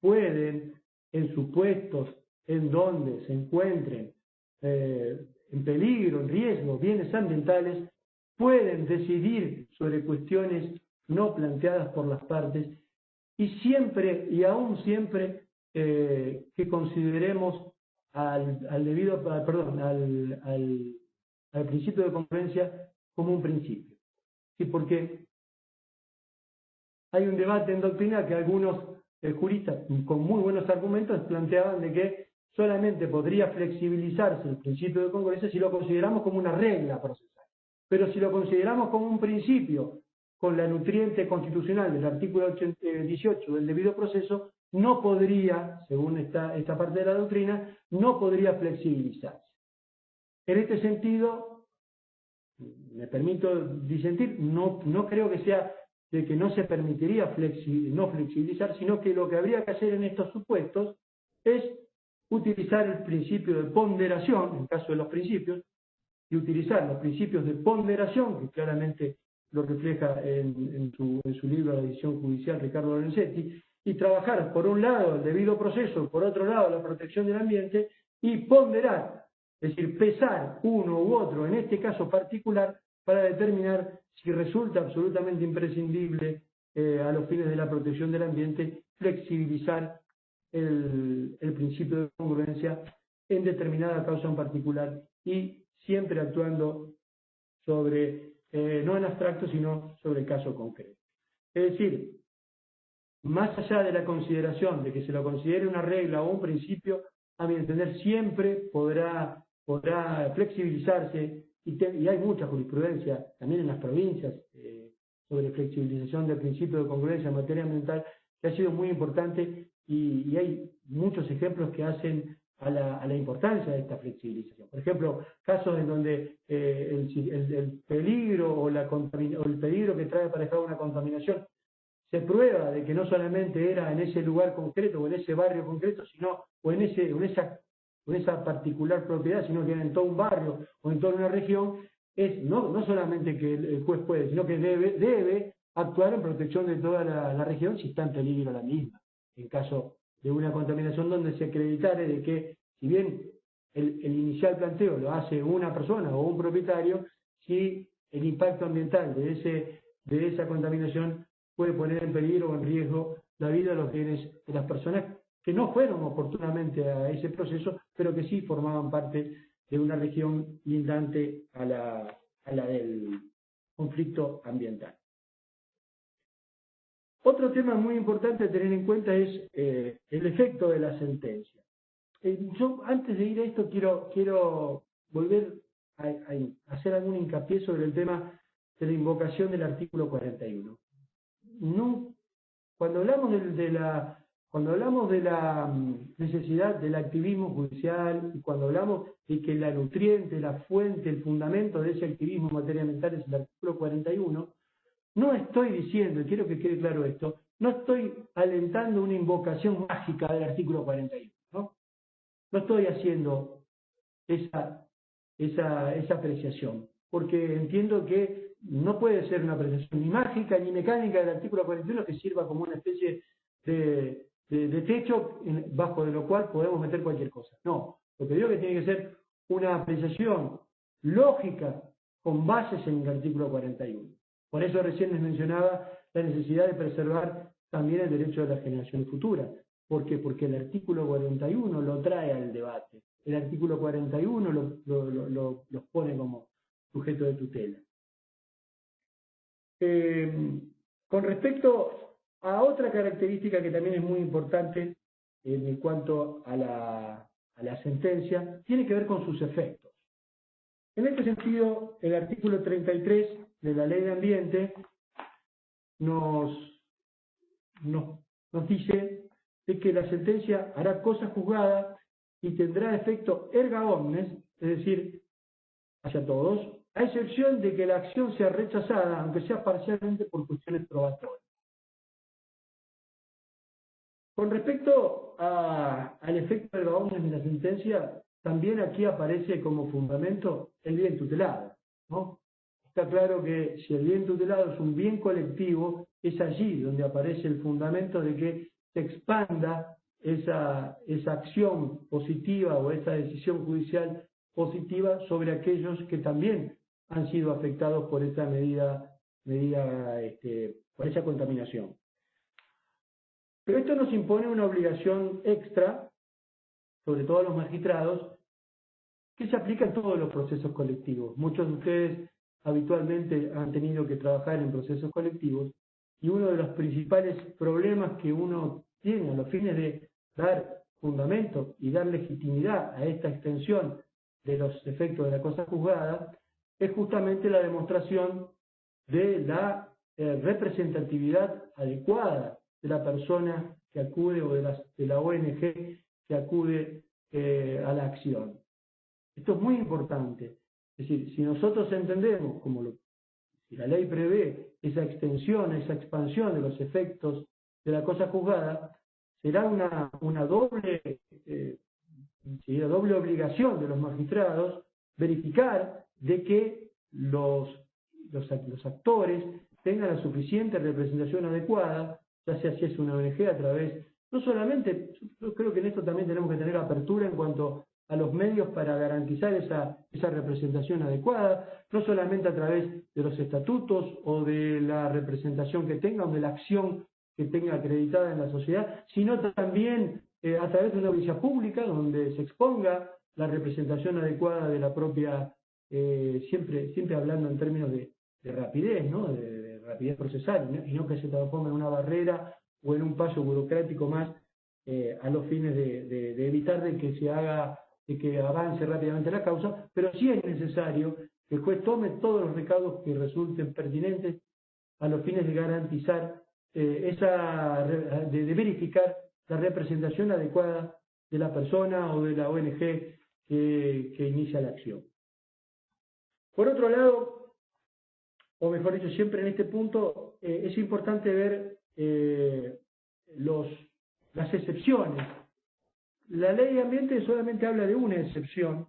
S3: pueden, en supuestos en donde se encuentren en peligro, en riesgo, bienes ambientales, pueden decidir sobre cuestiones no planteadas por las partes y siempre, y aún siempre, que consideremos al principio de congruencia como un principio. ¿Sí? Porque hay un debate en doctrina que algunos juristas con muy buenos argumentos planteaban de que solamente podría flexibilizarse el principio de congruencia si lo consideramos como una regla procesal. Pero si lo consideramos como un principio con la nutriente constitucional del artículo 18 del debido proceso, no podría, según esta parte de la doctrina, no podría flexibilizarse. En este sentido, me permito disentir, no creo que sea de que no se permitiría no flexibilizar, sino que lo que habría que hacer en estos supuestos es utilizar el principio de ponderación, en caso de los principios, y utilizar los principios de ponderación, que claramente lo refleja en su libro La decisión judicial Ricardo Lorenzetti, y trabajar por un lado el debido proceso, por otro lado la protección del ambiente, y ponderar, es decir, pesar uno u otro, en este caso particular, para determinar si resulta absolutamente imprescindible a los fines de la protección del ambiente flexibilizar el principio de congruencia en determinada causa en particular y siempre actuando sobre, no en abstracto, sino sobre el caso concreto. Es decir, más allá de la consideración de que se lo considere una regla o un principio, a mi entender siempre podrá flexibilizarse y hay mucha jurisprudencia también en las provincias sobre flexibilización del principio de congruencia en materia ambiental que ha sido muy importante y hay muchos ejemplos que hacen a la importancia de esta flexibilización. Por ejemplo, casos en donde el peligro o el peligro que trae aparejado una contaminación se prueba de que no solamente era en ese lugar concreto o en ese barrio concreto, sino o en esa particular propiedad, sino que en todo un barrio o en toda una región, es no solamente que el juez puede, sino que debe actuar en protección de toda la región si está en peligro la misma, en caso de una contaminación donde se acreditare de que, si bien el inicial planteo lo hace una persona o un propietario, si el impacto ambiental de esa contaminación puede poner en peligro o en riesgo la vida de los bienes de las personas que no fueron oportunamente a ese proceso, pero que sí formaban parte de una región lindante a la del conflicto ambiental. Otro tema muy importante a tener en cuenta es el efecto de la sentencia. Yo, antes de ir a esto, quiero volver a hacer algún hincapié sobre el tema de la invocación del artículo 41. No, cuando hablamos de la necesidad del activismo judicial y cuando hablamos de que la nutriente, la fuente, el fundamento de ese activismo en materia ambiental es el artículo 41, no estoy diciendo, y quiero que quede claro esto, no estoy alentando una invocación mágica del artículo 41, ¿no? No estoy haciendo esa apreciación, porque entiendo que no puede ser una apreciación ni mágica ni mecánica del artículo 41 que sirva como una especie de techo bajo de lo cual podemos meter cualquier cosa. No, lo que digo es que tiene que ser una apreciación lógica con bases en el artículo 41. Por eso recién les mencionaba la necesidad de preservar también el derecho de las generaciones futuras. ¿Por qué? Porque el artículo 41 lo trae al debate. El artículo 41 los pone como sujeto de tutela. Con respecto a otra característica que también es muy importante en cuanto a la sentencia, tiene que ver con sus efectos. En este sentido, el artículo 33 de la Ley de Ambiente nos dice de que la sentencia hará cosa juzgada y tendrá efecto erga omnes, es decir, hacia todos, a excepción de que la acción sea rechazada, aunque sea parcialmente por cuestiones probatorias. Con respecto al efecto erga omnes de la sentencia, también aquí aparece como fundamento el bien tutelado, ¿no? Está claro que si el bien tutelado es un bien colectivo, es allí donde aparece el fundamento de que se expanda esa acción positiva o esa decisión judicial positiva sobre aquellos que también han sido afectados por esa por esa contaminación. Pero esto nos impone una obligación extra, sobre todo a los magistrados, que se aplica en todos los procesos colectivos. Muchos de ustedes habitualmente han tenido que trabajar en procesos colectivos y uno de los principales problemas que uno tiene a los fines de dar fundamento y dar legitimidad a esta extensión de los efectos de la cosa juzgada es justamente la demostración de la representatividad adecuada de la persona que acude o de la ONG que acude a la acción. Esto es muy importante. Es decir, si nosotros entendemos, si la ley prevé esa extensión, esa expansión de los efectos de la cosa juzgada, será una doble obligación de los magistrados verificar de que los actores tengan la suficiente representación adecuada, ya sea si es una ONG a través, no solamente, yo creo que en esto también tenemos que tener apertura en cuanto a los medios para garantizar esa representación adecuada, no solamente a través de los estatutos o de la representación que tenga o de la acción que tenga acreditada en la sociedad, sino también a través de una audiencia pública donde se exponga la representación adecuada de la propia, siempre hablando en términos de rapidez, ¿no? de rapidez procesal, ¿no? Y no que se transforme en una barrera o en un paso burocrático más a los fines de evitar de que avance rápidamente la causa, pero sí es necesario que el juez tome todos los recaudos que resulten pertinentes a los fines de garantizar de verificar la representación adecuada de la persona o de la ONG que inicia la acción. Por otro lado, o mejor dicho, siempre en este punto, es importante ver las excepciones. La ley de ambiente solamente habla de una excepción,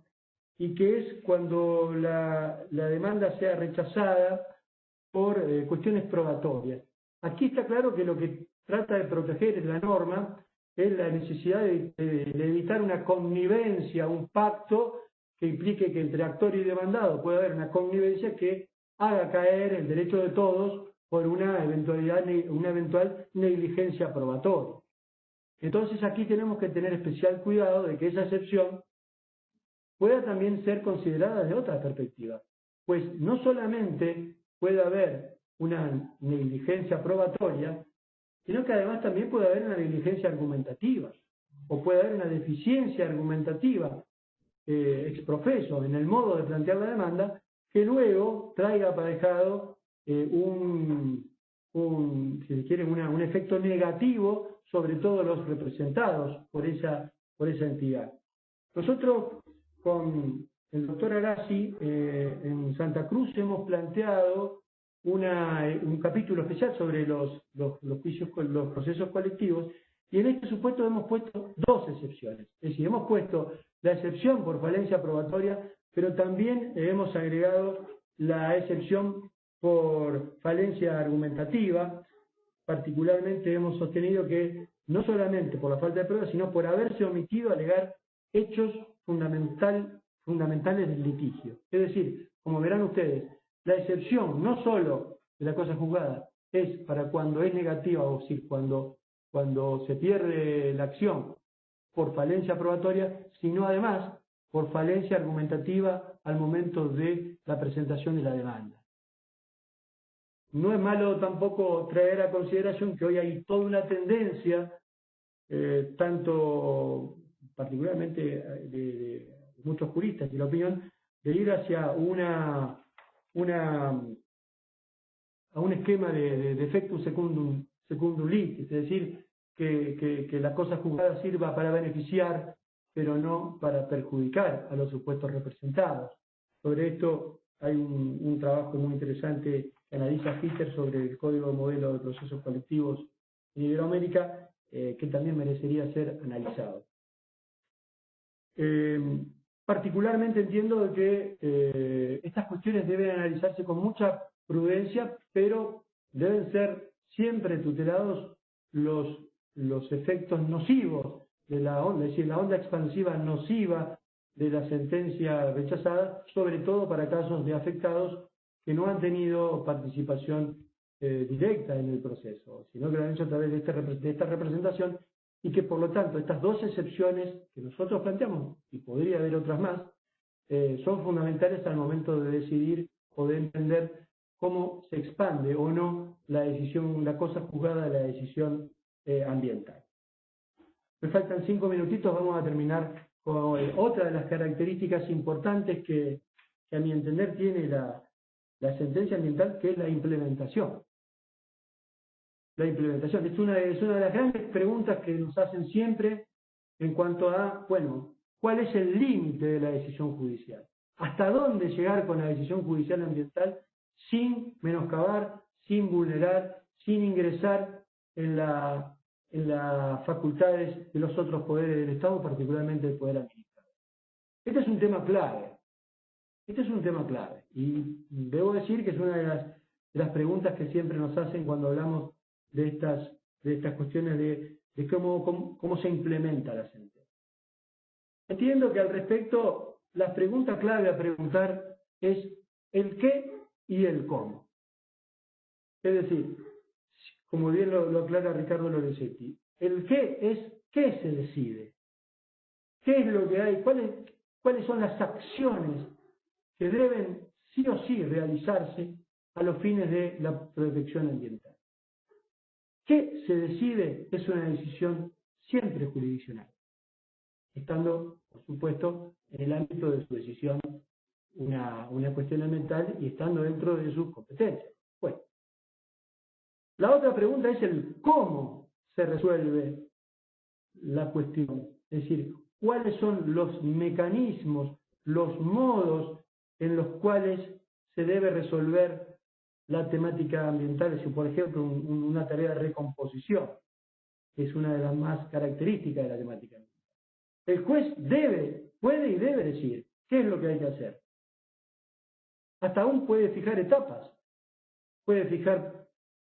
S3: y que es cuando la demanda sea rechazada por cuestiones probatorias. Aquí está claro que lo que trata de proteger la norma es la necesidad de evitar una connivencia, un pacto que implique que entre actor y demandado pueda haber una connivencia que haga caer el derecho de todos por una eventual negligencia probatoria. Entonces aquí tenemos que tener especial cuidado de que esa excepción pueda también ser considerada desde otra perspectiva, pues no solamente puede haber una negligencia probatoria, sino que además también puede haber una negligencia argumentativa, o puede haber una deficiencia argumentativa ex profeso en el modo de plantear la demanda, que luego traiga aparejado si se quiere, un efecto negativo sobre todos los representados por esa entidad. Nosotros, con el doctor Arasi, en Santa Cruz hemos planteado un capítulo especial sobre los procesos colectivos, y en este supuesto hemos puesto dos excepciones. Es decir, hemos puesto la excepción por falencia probatoria, pero también hemos agregado la excepción por falencia argumentativa. Particularmente hemos sostenido que no solamente por la falta de pruebas, sino por haberse omitido alegar hechos fundamentales del litigio. Es decir, como verán ustedes, la excepción no solo de la cosa juzgada es para cuando es negativa, o decir, cuando se pierde la acción por falencia probatoria, sino además por falencia argumentativa al momento de la presentación de la demanda. No es malo tampoco traer a consideración que hoy hay toda una tendencia, tanto particularmente de muchos juristas y la opinión, de ir hacia a un esquema de defectum secundum lit, es decir, que la cosa juzgada sirva para beneficiar, pero no para perjudicar a los supuestos representados. Sobre esto hay un trabajo muy interesante que analiza Fischer sobre el Código Modelo de Procesos Colectivos en Iberoamérica, que también merecería ser analizado. Particularmente entiendo que estas cuestiones deben analizarse con mucha prudencia, pero deben ser siempre tutelados los efectos nocivos de la onda, es decir, la onda expansiva nociva de la sentencia rechazada, sobre todo para casos de afectados que no han tenido participación directa en el proceso, sino que lo han hecho a través de esta representación, y que por lo tanto estas dos excepciones que nosotros planteamos, y podría haber otras más, son fundamentales al momento de decidir o de entender cómo se expande o no la cosa juzgada de la decisión ambiental. Me faltan 5 minutitos, vamos a terminar con otra de las características importantes que a mi entender tiene la sentencia ambiental, que es la implementación. La implementación es una de las grandes preguntas que nos hacen siempre en cuanto a, bueno, ¿cuál es el límite de la decisión judicial? ¿Hasta dónde llegar con la decisión judicial ambiental sin menoscabar, sin vulnerar, sin ingresar en las facultades de los otros poderes del Estado, particularmente el poder administrador? Este es un tema clave. Este es un tema clave. Y debo decir que es una de las preguntas que siempre nos hacen cuando hablamos de estas cuestiones de cómo se implementa la sentencia. Entiendo que al respecto, la pregunta clave a preguntar es el qué y el cómo. Es decir, como bien lo aclara Ricardo Lorenzetti, el qué es qué se decide, qué es lo que hay, cuáles son las acciones que deben sí o sí realizarse a los fines de la protección ambiental. ¿Qué se decide? Es una decisión siempre jurisdiccional, estando, por supuesto, en el ámbito de su decisión una cuestión ambiental y estando dentro de sus competencias. Bueno, la otra pregunta es el cómo se resuelve la cuestión. Es decir, cuáles son los mecanismos, los modos en los cuales se debe resolver la temática ambiental, si por ejemplo una tarea de recomposición, que es una de las más características de la temática ambiental. El juez puede y debe decir qué es lo que hay que hacer. Hasta aún puede fijar etapas, puede fijar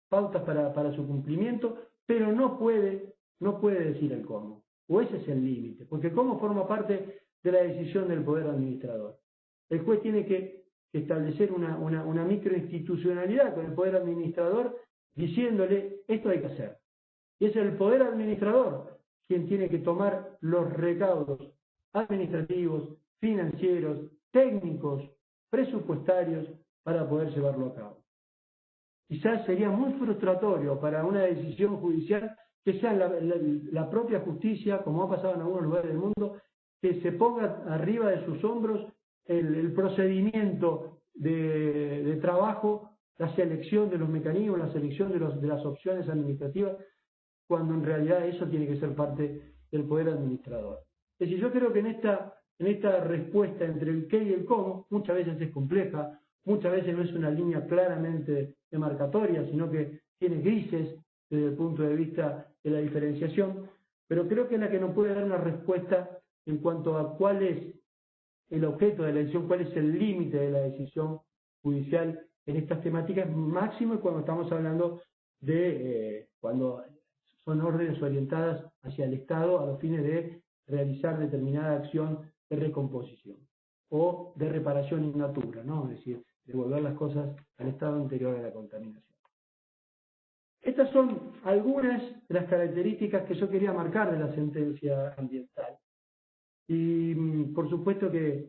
S3: pautas para su cumplimiento, pero no puede decir el cómo. O ese es el límite, porque el cómo forma parte de la decisión del poder administrador. El juez tiene que establecer una microinstitucionalidad con el poder administrador diciéndole esto hay que hacer. Y es el poder administrador quien tiene que tomar los recaudos administrativos, financieros, técnicos, presupuestarios para poder llevarlo a cabo. Quizás sería muy frustratorio para una decisión judicial que sea la propia justicia, como ha pasado en algunos lugares del mundo, que se ponga arriba de sus hombros el procedimiento de trabajo, la selección de los mecanismos, la selección de las opciones administrativas, cuando en realidad eso tiene que ser parte del poder administrador. Es decir, yo creo que en esta respuesta entre el qué y el cómo, muchas veces es compleja, muchas veces no es una línea claramente demarcatoria, sino que tiene grises desde el punto de vista de la diferenciación, pero creo que es la que nos puede dar una respuesta en cuanto a cuál es el objeto de la decisión, cuál es el límite de la decisión judicial en estas temáticas, máximo cuando estamos hablando de cuando son órdenes orientadas hacia el Estado a los fines de realizar determinada acción de recomposición o de reparación in natura, ¿no? Es decir, devolver las cosas al estado anterior a la contaminación. Estas son algunas de las características que yo quería marcar de la sentencia ambiental. Y por supuesto que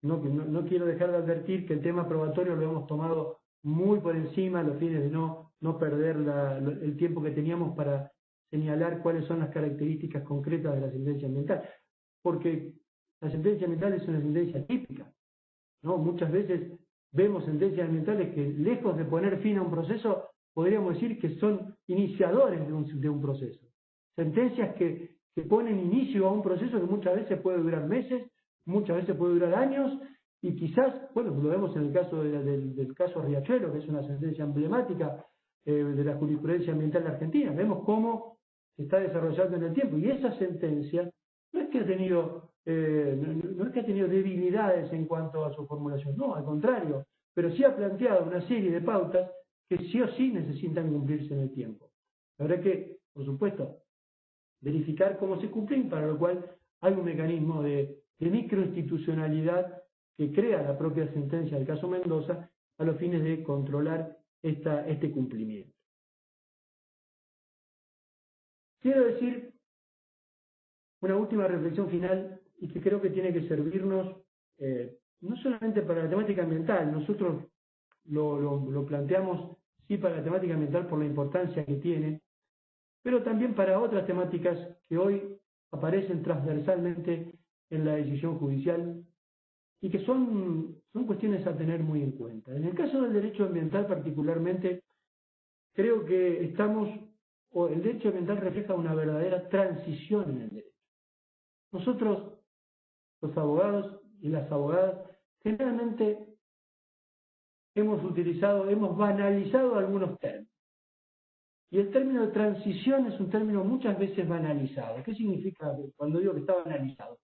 S3: no quiero dejar de advertir que el tema probatorio lo hemos tomado muy por encima a los fines de no perder el tiempo que teníamos para señalar cuáles son las características concretas de la sentencia ambiental. Porque la sentencia ambiental es una sentencia típica, ¿no? Muchas veces vemos sentencias ambientales que, lejos de poner fin a un proceso, podríamos decir que son iniciadores de un proceso. Sentencias que ponen inicio a un proceso que muchas veces puede durar meses, muchas veces puede durar años, y quizás, bueno, lo vemos en el caso del caso Riachuelo, que es una sentencia emblemática de la jurisprudencia ambiental de Argentina. Vemos cómo se está desarrollando en el tiempo, y esa sentencia no es que ha tenido debilidades en cuanto a su formulación, no, al contrario, pero sí ha planteado una serie de pautas que sí o sí necesitan cumplirse en el tiempo. Habrá que, por supuesto, verificar cómo se cumplen, para lo cual hay un mecanismo de microinstitucionalidad que crea la propia sentencia del caso Mendoza a los fines de controlar este cumplimiento. Quiero decir una última reflexión final y que creo que tiene que servirnos no solamente para la temática ambiental, nosotros lo planteamos sí para la temática ambiental por la importancia que tiene, pero también para otras temáticas que hoy aparecen transversalmente en la decisión judicial y que son cuestiones a tener muy en cuenta. En el caso del derecho ambiental particularmente, creo que el derecho ambiental refleja una verdadera transición en el derecho. Nosotros, los abogados y las abogadas, generalmente hemos banalizado algunos términos. Y el término de transición es un término muchas veces banalizado. ¿Qué significa cuando digo que está banalizado?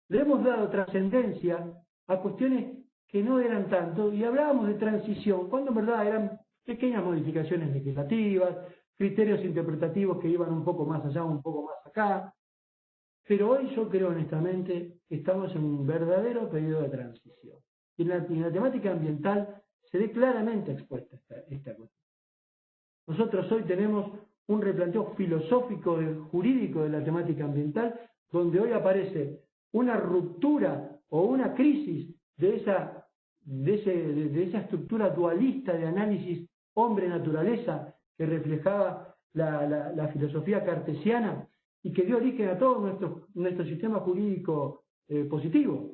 S3: Le hemos dado trascendencia a cuestiones que no eran tanto, y hablábamos de transición, cuando en verdad eran pequeñas modificaciones legislativas, criterios interpretativos que iban un poco más allá, un poco más acá. Pero hoy yo creo honestamente que estamos en un verdadero periodo de transición. Y en la temática ambiental se ve claramente expuesta esta cuestión. Nosotros hoy tenemos un replanteo filosófico y jurídico de la temática ambiental, donde hoy aparece una ruptura o una crisis de esa estructura dualista de análisis hombre-naturaleza que reflejaba la filosofía cartesiana y que dio origen a todo nuestro sistema jurídico positivo.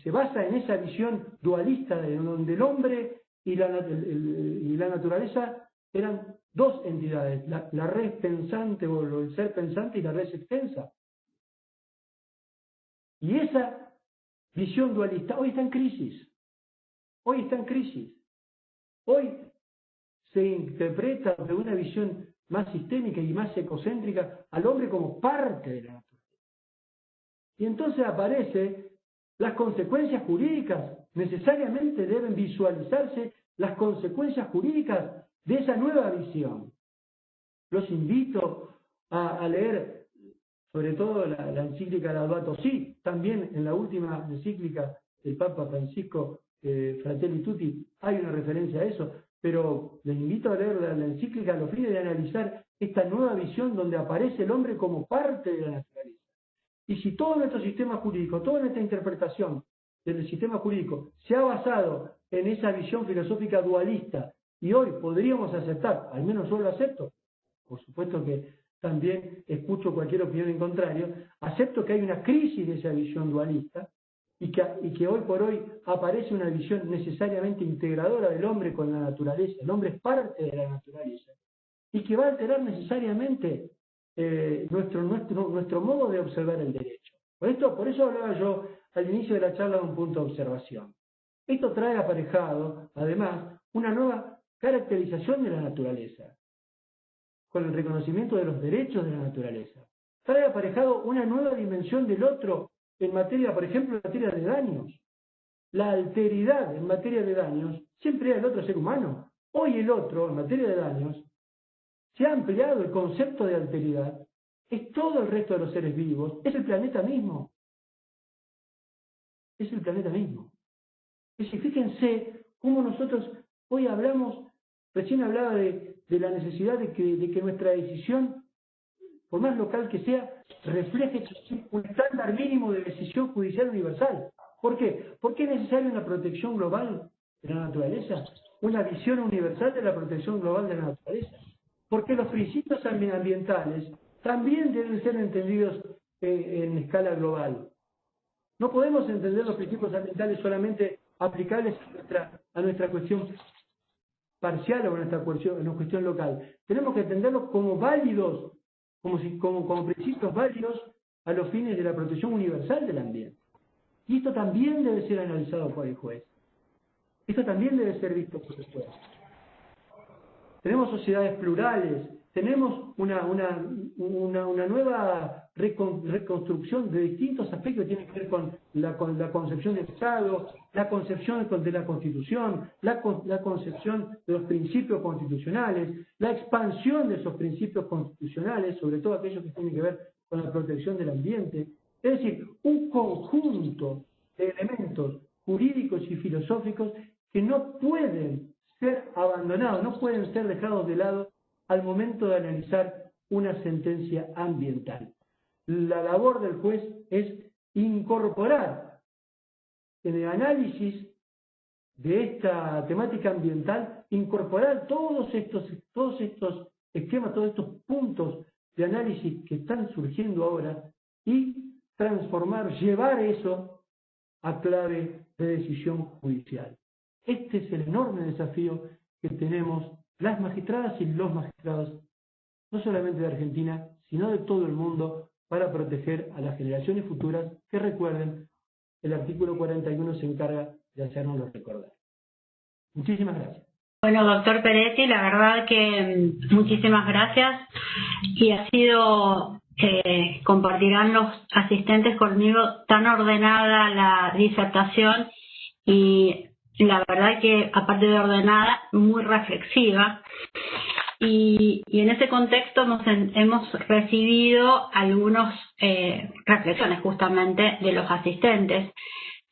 S3: Se basa en esa visión dualista de donde el hombre y la naturaleza eran dos entidades, la red pensante o el ser pensante y la red extensa. Y esa visión dualista hoy está en crisis. Hoy está en crisis. Hoy se interpreta de una visión más sistémica y más ecocéntrica al hombre como parte de la naturaleza. Y entonces aparecen las consecuencias jurídicas. Necesariamente deben visualizarse las consecuencias jurídicas de esa nueva visión. Los invito a leer sobre todo la encíclica Laudato Si, también en la última encíclica del Papa Francisco, Fratelli Tutti, hay una referencia a eso, pero les invito a leer la encíclica a los fines de analizar esta nueva visión donde aparece el hombre como parte de la naturaleza. Y si todo nuestro sistema jurídico, toda nuestra interpretación del sistema jurídico se ha basado en esa visión filosófica dualista, y hoy podríamos aceptar, al menos yo lo acepto, por supuesto que también escucho cualquier opinión en contrario, acepto que hay una crisis de esa visión dualista y que hoy por hoy aparece una visión necesariamente integradora del hombre con la naturaleza. El hombre es parte de la naturaleza y que va a alterar necesariamente nuestro modo de observar el derecho. Por eso hablaba yo al inicio de la charla de un punto de observación. Esto trae aparejado, además, una nueva caracterización de la naturaleza, con el reconocimiento de los derechos de la naturaleza. Trae aparejado una nueva dimensión del otro en materia, por ejemplo, en materia de daños. La alteridad en materia de daños siempre era el otro ser humano. Hoy el otro, en materia de daños, se ha ampliado el concepto de alteridad. Es todo el resto de los seres vivos. Es el planeta mismo. Es el planeta mismo. Es decir, fíjense cómo nosotros hoy hablamos, recién hablaba de la necesidad de que nuestra decisión, por más local que sea, refleje un estándar mínimo de decisión judicial universal. ¿Por qué? Porque es necesaria una protección global de la naturaleza, una visión universal de la protección global de la naturaleza. Porque los principios ambientales también deben ser entendidos en escala global. No podemos entender los principios ambientales solamente aplicables a nuestra cuestión parcial o a nuestra cuestión local. Tenemos que entenderlos como válidos, como principios válidos a los fines de la protección universal del ambiente. Y esto también debe ser analizado por el juez. Esto también debe ser visto por el juez. Tenemos sociedades plurales, tenemos una nueva reconstrucción de distintos aspectos que tienen que ver con la concepción del Estado, la concepción de la Constitución, la concepción de los principios constitucionales, la expansión de esos principios constitucionales, sobre todo aquellos que tienen que ver con la protección del ambiente. Es decir, un conjunto de elementos jurídicos y filosóficos que no pueden ser abandonados, no pueden ser dejados de lado al momento de analizar una sentencia ambiental. La labor del juez es incorporar en el análisis de esta temática ambiental, incorporar todos estos esquemas, todos estos puntos de análisis que están surgiendo ahora y transformar, llevar eso a clave de decisión judicial. Este es el enorme desafío que tenemos las magistradas y los magistrados, no solamente de Argentina, sino de todo el mundo, para proteger a las generaciones futuras que, recuerden, el artículo 41 se encarga de hacernoslo recordar. Muchísimas gracias.
S1: Bueno, doctor Peretti, la verdad que muchísimas gracias, y ha sido, compartirán los asistentes conmigo, tan ordenada la disertación, y la verdad que, aparte de ordenada, muy reflexiva. Y en ese contexto hemos recibido algunas reflexiones justamente de los asistentes.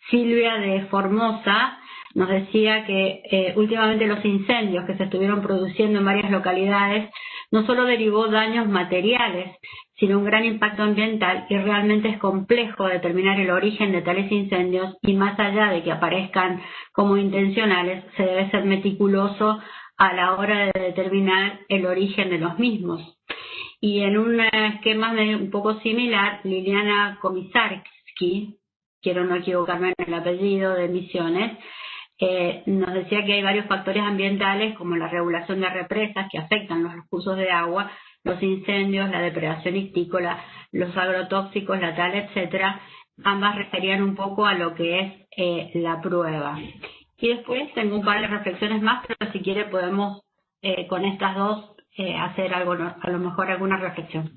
S1: Silvia de Formosa nos decía que últimamente los incendios que se estuvieron produciendo en varias localidades no solo derivó daños materiales, sino un gran impacto ambiental, y realmente es complejo determinar el origen de tales incendios, y más allá de que aparezcan como intencionales, se debe ser meticuloso a la hora de determinar el origen de los mismos. Y en un esquema un poco similar, Liliana Komisarski, quiero no equivocarme en el apellido, de Misiones, nos decía que hay varios factores ambientales como la regulación de represas que afectan los recursos de agua, los incendios, la depredación histícola, los agrotóxicos, la tala, etcétera. Ambas referían un poco a lo que es la prueba. Y después tengo un par de reflexiones más, pero si quiere podemos con estas dos hacer algo, a lo mejor alguna reflexión.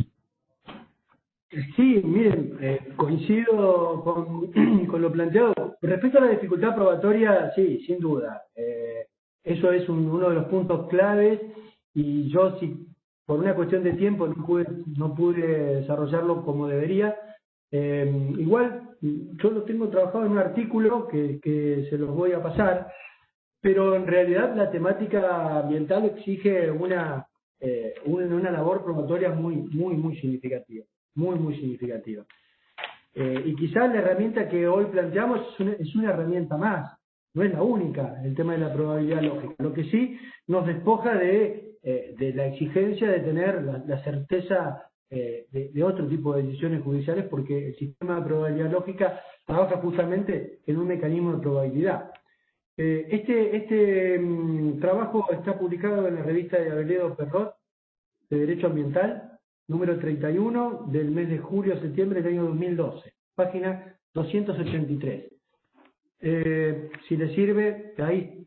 S3: Sí, miren, coincido con lo planteado. Respecto a la dificultad probatoria, sí, sin duda. Eso es uno de los puntos claves y yo, si por una cuestión de tiempo no pude desarrollarlo como debería, igual yo lo tengo trabajado en un artículo que se los voy a pasar, pero en realidad la temática ambiental exige una labor probatoria muy significativa. Muy significativa. Y quizás la herramienta que hoy planteamos es una herramienta más, no es la única, el tema de la probabilidad lógica. Lo que sí nos despoja de la exigencia de tener la certeza de otro tipo de decisiones judiciales, porque el sistema de probabilidad lógica trabaja justamente en un mecanismo de probabilidad. Este trabajo está publicado en la revista de Aveledo Perrot de Derecho Ambiental, número 31 del mes de julio a septiembre del año 2012, página 283. Si le sirve, ahí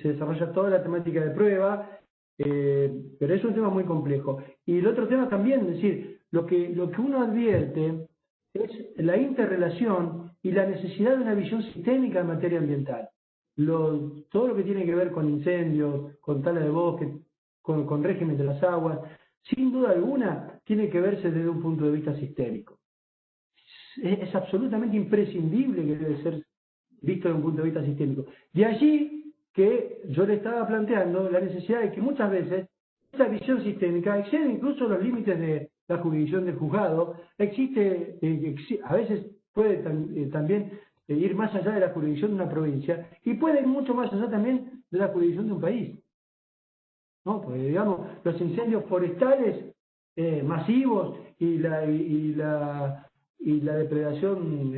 S3: se desarrolla toda la temática de prueba, pero es un tema muy complejo. Y el otro tema también, es decir, lo que uno advierte es la interrelación y la necesidad de una visión sistémica en materia ambiental. Todo lo que tiene que ver con incendios, con tala de bosque, con régimen de las aguas, sin duda alguna, tiene que verse desde un punto de vista sistémico. Es absolutamente imprescindible que debe ser visto desde un punto de vista sistémico. De allí que yo le estaba planteando la necesidad de que muchas veces esta visión sistémica excede incluso los límites de la jurisdicción del juzgado, a veces puede también ir más allá de la jurisdicción de una provincia y puede ir mucho más allá también de la jurisdicción de un país. ¿No? Porque digamos, los incendios forestales masivos y la depredación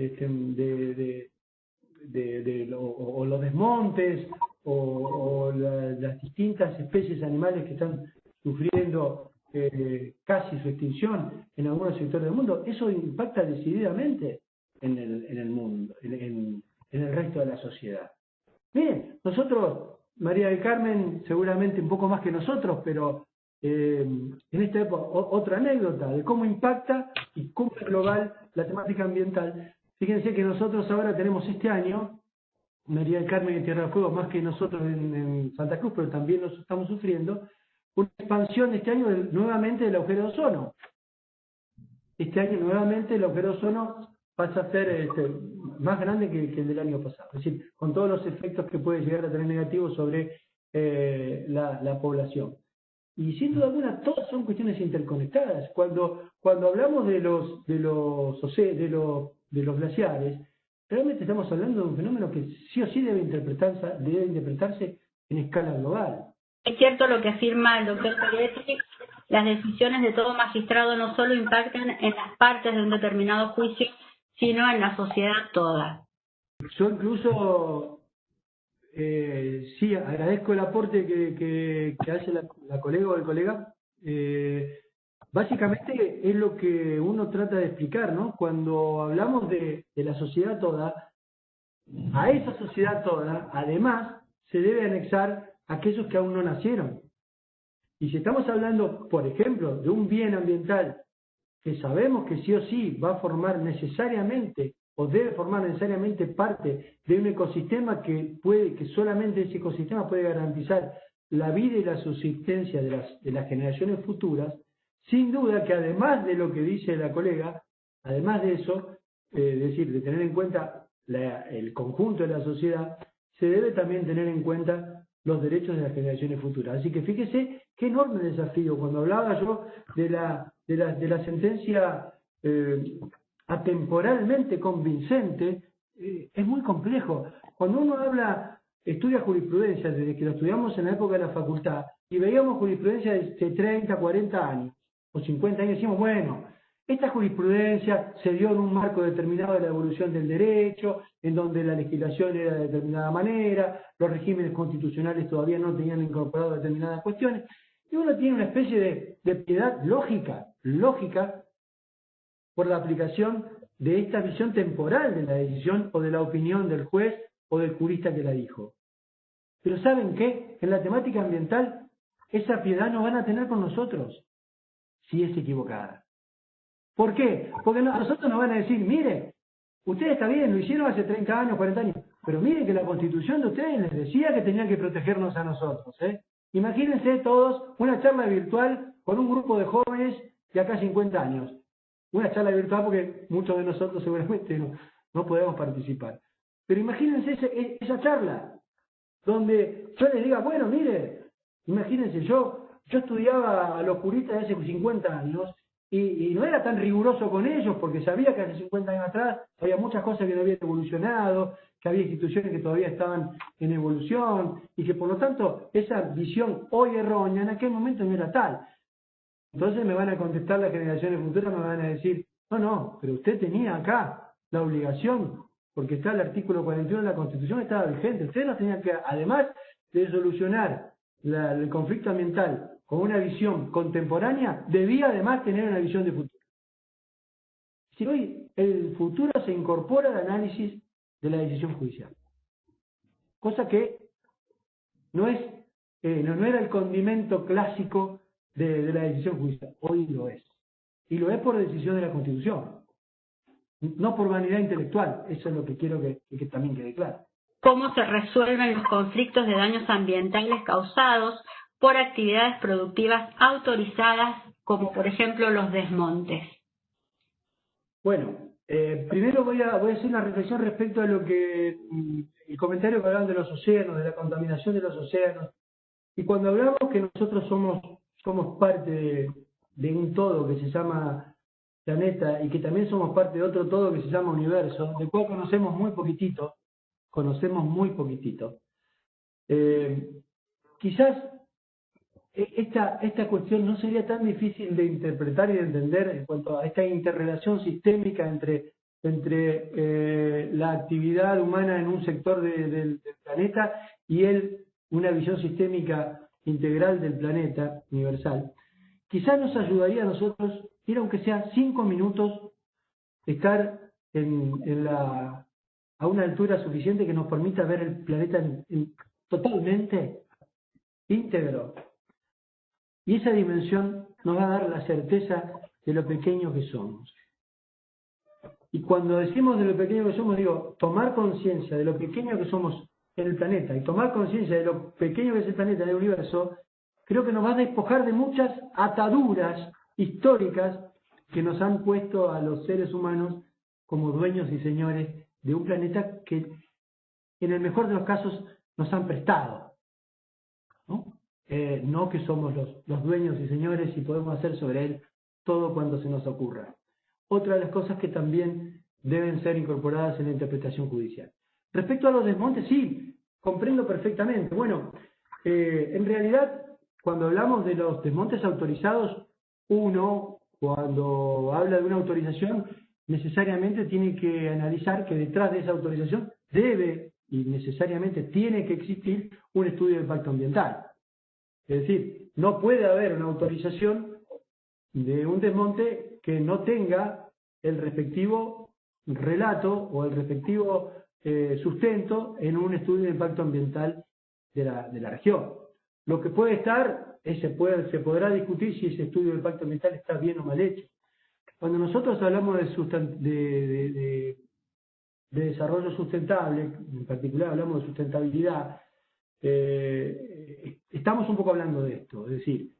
S3: o los desmontes o las distintas especies animales que están sufriendo casi su extinción en algunos sectores del mundo, eso impacta decididamente en el mundo, en el resto de la sociedad. Miren, nosotros, María del Carmen, seguramente un poco más que nosotros, pero en esta época, otra anécdota de cómo impacta y cómo es global la temática ambiental. Fíjense que nosotros ahora tenemos este año, María del Carmen y Tierra del Fuego, más que nosotros en Santa Cruz, pero también nos estamos sufriendo, una expansión este año nuevamente del agujero de ozono. Este año nuevamente el agujero de ozono pasa a ser más grande que el del año pasado. Es decir, con todos los efectos que puede llegar a tener negativos sobre la población. Y sin duda alguna, todas son cuestiones interconectadas. Cuando hablamos de los glaciares, realmente estamos hablando de un fenómeno que sí o sí debe interpretarse en escala global.
S1: Es cierto lo que afirma el doctor Peretti, las decisiones de todo magistrado no solo impactan en las partes de un determinado juicio, sino en la sociedad toda.
S3: Yo incluso, sí, agradezco el aporte que hace la colega o el colega. Básicamente es lo que uno trata de explicar, ¿no? Cuando hablamos de la sociedad toda, a esa sociedad toda, además, se debe anexar aquellos que aún no nacieron. Y si estamos hablando, por ejemplo, de un bien ambiental que sabemos que sí o sí va a formar necesariamente o debe formar necesariamente parte de un ecosistema que solamente ese ecosistema puede garantizar la vida y la subsistencia de las generaciones futuras, sin duda que además de lo que dice la colega, además de eso, es decir, de tener en cuenta el conjunto de la sociedad, se debe también tener en cuenta los derechos de las generaciones futuras. Así que fíjese qué enorme desafío. Cuando hablaba yo de la sentencia atemporalmente convincente, es muy complejo. Cuando uno estudia jurisprudencia, desde que lo estudiamos en la época de la facultad, y veíamos jurisprudencia de 30, 40 años, o 50 años, decimos, bueno, Esta jurisprudencia se dio en un marco determinado de la evolución del derecho, en donde la legislación era de determinada manera, los regímenes constitucionales todavía no tenían incorporado determinadas cuestiones, y uno tiene una especie de piedad lógica por la aplicación de esta visión temporal de la decisión o de la opinión del juez o del jurista que la dijo. Pero ¿saben qué? En la temática ambiental, esa piedad no van a tener con nosotros si es equivocada. ¿Por qué? Porque nosotros nos van a decir, mire, ustedes está bien, lo hicieron hace 30 años, 40 años, pero miren que la Constitución de ustedes les decía que tenían que protegernos a nosotros. Imagínense todos una charla virtual con un grupo de jóvenes de acá 50 años. Una charla virtual porque muchos de nosotros seguramente no podemos participar. Pero imagínense esa charla, donde yo les diga, bueno, mire, imagínense, yo estudiaba a los juristas de hace 50 años, y no era tan riguroso con ellos porque sabía que hace 50 años atrás había muchas cosas que no habían evolucionado, que había instituciones que todavía estaban en evolución y que por lo tanto esa visión hoy errónea en aquel momento no era tal. Entonces me van a contestar las generaciones futuras, me van a decir, no, pero usted tenía acá la obligación, porque está el artículo 41 de la Constitución, estaba vigente, usted no tenía que, además de solucionar el conflicto ambiental con una visión contemporánea, debía además tener una visión de futuro. Si hoy el futuro se incorpora al análisis de la decisión judicial, cosa que no era el condimento clásico de la decisión judicial, hoy lo es. Y lo es por decisión de la Constitución, no por vanidad intelectual, eso es lo que quiero que también quede claro.
S1: ¿Cómo se resuelven los conflictos de daños ambientales causados por actividades productivas autorizadas, como por ejemplo los desmontes?
S3: Bueno, primero voy a hacer una reflexión respecto a lo que el comentario que hablaban de los océanos, de la contaminación de los océanos. Y cuando hablamos que nosotros somos parte de un todo que se llama planeta y que también somos parte de otro todo que se llama universo, del cual conocemos muy poquitito, quizás esta cuestión no sería tan difícil de interpretar y de entender en cuanto a esta interrelación sistémica entre la actividad humana en un sector del planeta y una visión sistémica integral del planeta universal. Quizás nos ayudaría a nosotros ir, aunque sea 5 minutos, estar a una altura suficiente que nos permita ver el planeta totalmente íntegro. Y esa dimensión nos va a dar la certeza de lo pequeño que somos. Y cuando decimos de lo pequeño que somos, digo, tomar conciencia de lo pequeño que somos en el planeta y tomar conciencia de lo pequeño que es el planeta en el universo, creo que nos va a despojar de muchas ataduras históricas que nos han puesto a los seres humanos como dueños y señores de un planeta que en el mejor de los casos nos han prestado, ¿no? No que somos los dueños y señores y podemos hacer sobre él todo cuando se nos ocurra. Otra de las cosas que también deben ser incorporadas en la interpretación judicial. Respecto a los desmontes, sí, comprendo perfectamente. Bueno, en realidad, cuando hablamos de los desmontes autorizados, uno, cuando habla de una autorización, necesariamente tiene que analizar que detrás de esa autorización debe y necesariamente tiene que existir un estudio de impacto ambiental. Es decir, no puede haber una autorización de un desmonte que no tenga el respectivo relato o el respectivo sustento en un estudio de impacto ambiental de la región. Lo que puede estar, se podrá discutir si ese estudio de impacto ambiental está bien o mal hecho. Cuando nosotros hablamos de desarrollo sustentable, en particular hablamos de sustentabilidad, estamos un poco hablando de esto. Es decir,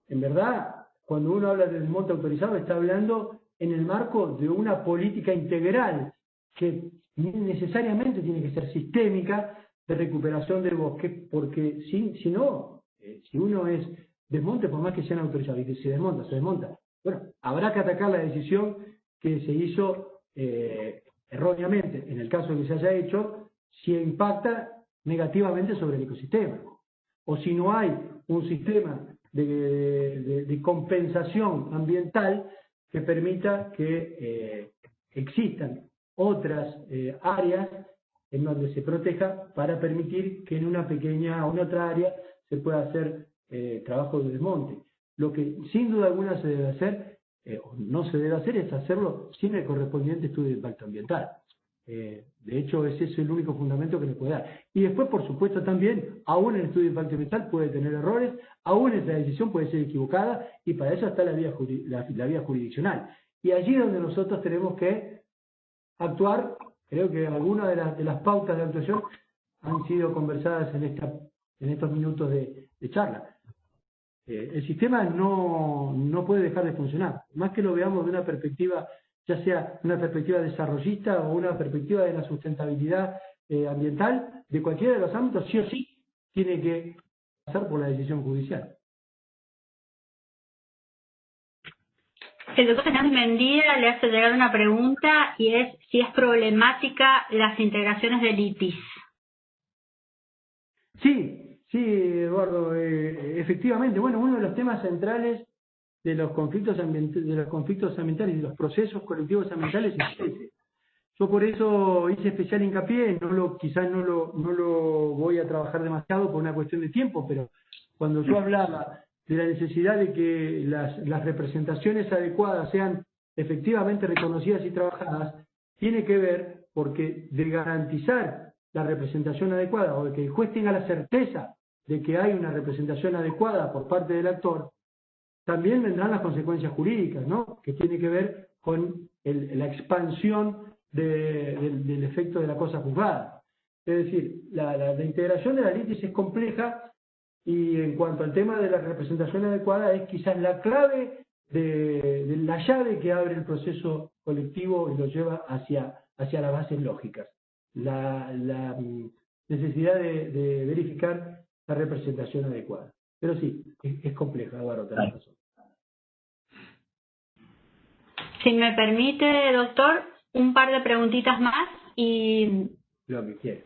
S3: en verdad, cuando uno habla de desmonte autorizado, está hablando en el marco de una política integral que necesariamente tiene que ser sistémica de recuperación del bosque, porque si uno es desmonte, por más que sean autorizados, y que se desmonta, bueno, habrá que atacar la decisión que se hizo erróneamente, en el caso de que se haya hecho, si impacta negativamente sobre el ecosistema, o si no hay un sistema de compensación ambiental que permita que existan otras áreas en donde se proteja para permitir que en una pequeña o en otra área se pueda hacer trabajo de desmonte. Lo que sin duda alguna se debe hacer, o no se debe hacer, es hacerlo sin el correspondiente estudio de impacto ambiental. De hecho, ese es el único fundamento que le puede dar. Y después, por supuesto, también, aún el estudio de impacto ambiental puede tener errores, aún esa decisión puede ser equivocada, y para eso está la vía jurisdiccional. Y allí es donde nosotros tenemos que actuar. Creo que algunas de las pautas de actuación han sido conversadas en estos minutos de charla. El sistema no puede dejar de funcionar, más que lo veamos de una perspectiva, ya sea una perspectiva desarrollista o una perspectiva de la sustentabilidad ambiental, de cualquiera de los ámbitos, sí o sí tiene que pasar por la decisión judicial.
S1: El doctor Fernández Mendía le hace llegar una pregunta y es si es problemática las integraciones de litis.
S3: Sí, Eduardo, efectivamente. Bueno, uno de los temas centrales de los conflictos ambientales y de los procesos colectivos ambientales es ese. Yo por eso hice especial hincapié, quizás no lo voy a trabajar demasiado por una cuestión de tiempo, pero cuando yo hablaba de la necesidad de que las representaciones adecuadas sean efectivamente reconocidas y trabajadas, tiene que ver porque de garantizar la representación adecuada o de que el juez tenga la certeza de que hay una representación adecuada por parte del actor, también vendrán las consecuencias jurídicas, ¿no? Que tiene que ver con la expansión del efecto de la cosa juzgada. Es decir, la integración de la litis es compleja y en cuanto al tema de la representación adecuada es quizás la clave de la llave que abre el proceso colectivo y lo lleva hacia las bases lógicas. La necesidad de verificar la representación adecuada. Pero sí, es compleja, Eduardo, tenés razón.
S1: Si me permite, doctor, un par de preguntitas más y...
S3: Lo que quiere.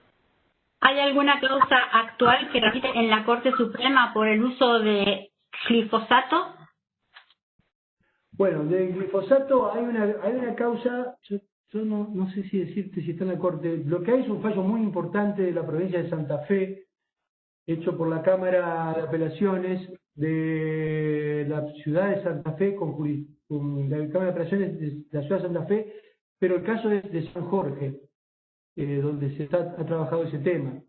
S1: ¿Hay alguna causa actual que repite en la Corte Suprema por el uso de glifosato?
S3: Bueno, de glifosato hay una causa, yo no sé si decirte si está en la Corte. Lo que hay es un fallo muy importante de la provincia de Santa Fe, hecho por la Cámara de Apelaciones de la ciudad de Santa Fe, con la Cámara de Apelaciones de la ciudad de Santa Fe, pero el caso es de San Jorge, donde ha trabajado ese tema.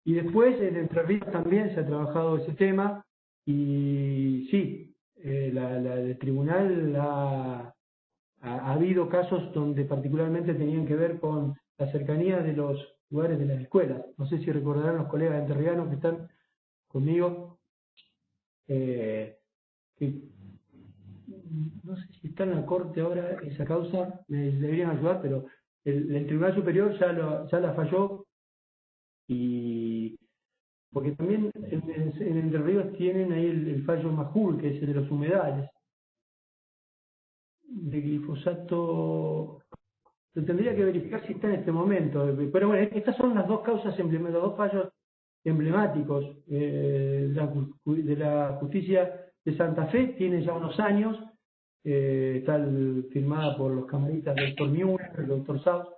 S3: Y después en Entre Ríos también se ha trabajado ese tema, y sí, el tribunal ha habido casos donde particularmente tenían que ver con la cercanía de los lugares de las escuelas. No sé si recordarán los colegas enterrianos que están conmigo, que no sé si está en la Corte ahora esa causa, me deberían ayudar, pero el Tribunal Superior ya la falló, y porque también en Entre Ríos tienen ahí el fallo Majul, que es el de los humedales. De glifosato, lo tendría que verificar si está en este momento, pero bueno, estas son las dos causas emblemáticas, los dos fallos emblemáticos de la justicia de Santa Fe. Tiene ya unos años, está firmada por los camaristas del doctor Müller, el doctor Saus.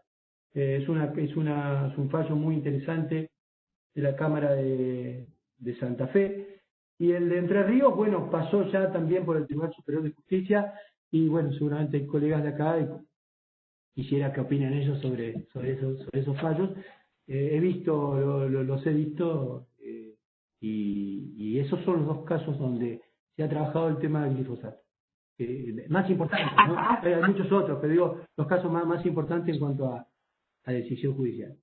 S3: Es un fallo muy interesante de la Cámara de Santa Fe. Y el de Entre Ríos, bueno, pasó ya también por el Tribunal Superior de Justicia, y bueno, seguramente hay colegas de acá y quisiera que opinen ellos sobre esos fallos. Los he visto, y esos son los dos casos donde se ha trabajado el tema del glifosato. Más importantes, ¿no? Hay muchos otros, pero digo, los casos más importantes en cuanto a decisión judicial.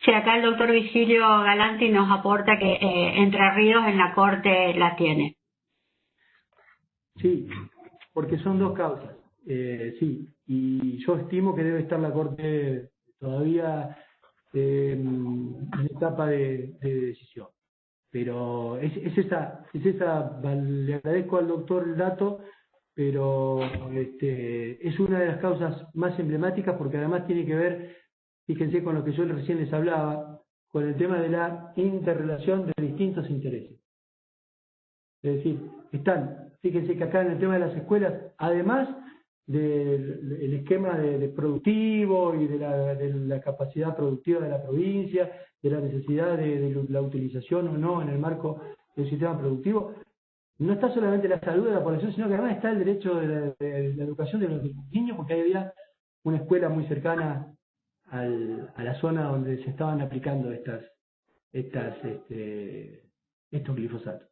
S1: Sí, acá el doctor Vigilio Galanti nos aporta que Entre Ríos en la Corte la tiene.
S3: Sí, porque son dos causas, sí, y yo estimo que debe estar la Corte todavía en etapa de decisión. Pero es esa, le agradezco al doctor el dato, pero es una de las causas más emblemáticas, porque además tiene que ver, fíjense, con lo que yo recién les hablaba, con el tema de la interrelación de distintos intereses. Es decir, están Fíjense que acá en el tema de las escuelas, además del esquema de productivo y de la capacidad productiva de la provincia, de la necesidad de la utilización o no en el marco del sistema productivo, no está solamente la salud de la población, sino que además está el derecho de la educación de los niños, porque había una escuela muy cercana a la zona donde se estaban aplicando estos glifosatos.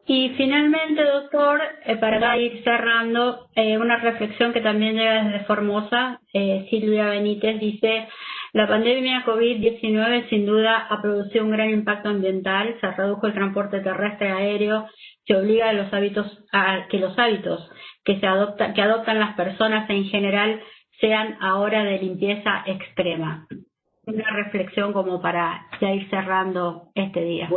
S1: Y finalmente, doctor, para ir cerrando, una reflexión que también llega desde Formosa, Silvia Benítez dice: la pandemia COVID-19 sin duda ha producido un gran impacto ambiental, se redujo el transporte terrestre aéreo, se obliga a que los hábitos que adoptan las personas en general sean ahora de limpieza extrema. Una reflexión como para ya ir cerrando este día.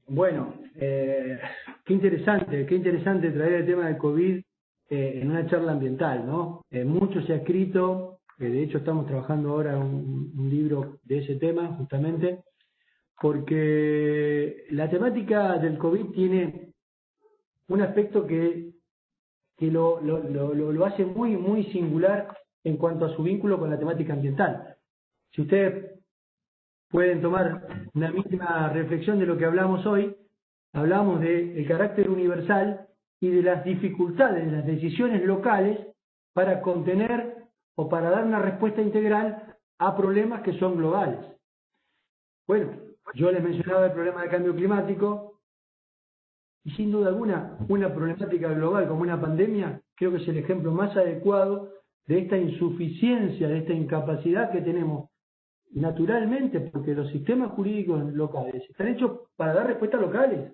S3: Bueno, qué interesante traer el tema del COVID en una charla ambiental, ¿no? Mucho se ha escrito, de hecho estamos trabajando ahora un libro de ese tema justamente, porque la temática del COVID tiene un aspecto que lo hace muy, muy singular en cuanto a su vínculo con la temática ambiental. Si ustedes pueden tomar una mínima reflexión de lo que hablamos hoy, hablamos del carácter universal y de las dificultades de las decisiones locales para contener o para dar una respuesta integral a problemas que son globales. Bueno, yo les mencionaba el problema del cambio climático, y sin duda alguna, una problemática global como una pandemia, creo que es el ejemplo más adecuado de esta insuficiencia, de esta incapacidad que tenemos naturalmente, porque los sistemas jurídicos locales están hechos para dar respuestas locales,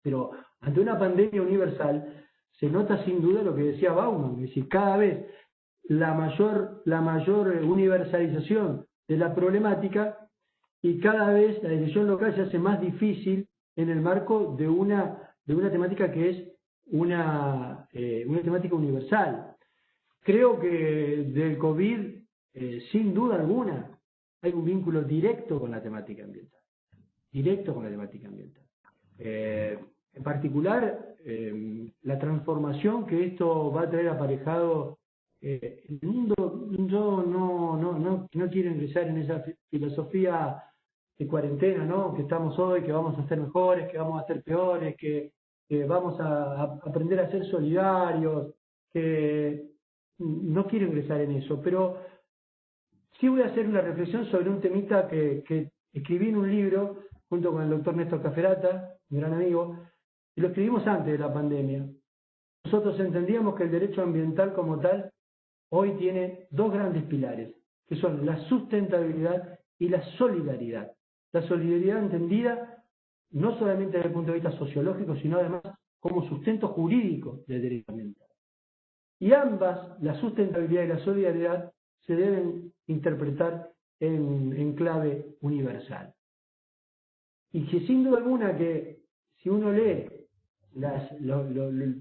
S3: pero ante una pandemia universal se nota sin duda lo que decía Bauman, es decir, cada vez la mayor universalización de la problemática, y cada vez la decisión local se hace más difícil en el marco de una temática que es una temática universal. Creo que del COVID, sin duda alguna, hay un vínculo directo con la temática ambiental. En particular, la transformación que esto va a traer aparejado el mundo. Yo no quiero ingresar en esa filosofía de cuarentena, ¿no? Que estamos hoy, que vamos a ser mejores, que vamos a ser peores, que vamos a aprender a ser solidarios, que no quiero ingresar en eso, pero sí voy a hacer una reflexión sobre un temita que escribí en un libro junto con el doctor Néstor Caferata, mi gran amigo, y lo escribimos antes de la pandemia. Nosotros entendíamos que el derecho ambiental como tal hoy tiene dos grandes pilares, que son la sustentabilidad y la solidaridad. La solidaridad entendida no solamente desde el punto de vista sociológico, sino además como sustento jurídico del derecho ambiental. Y ambas, la sustentabilidad y la solidaridad, se deben interpretar en clave universal. Y que sin duda alguna que si uno lee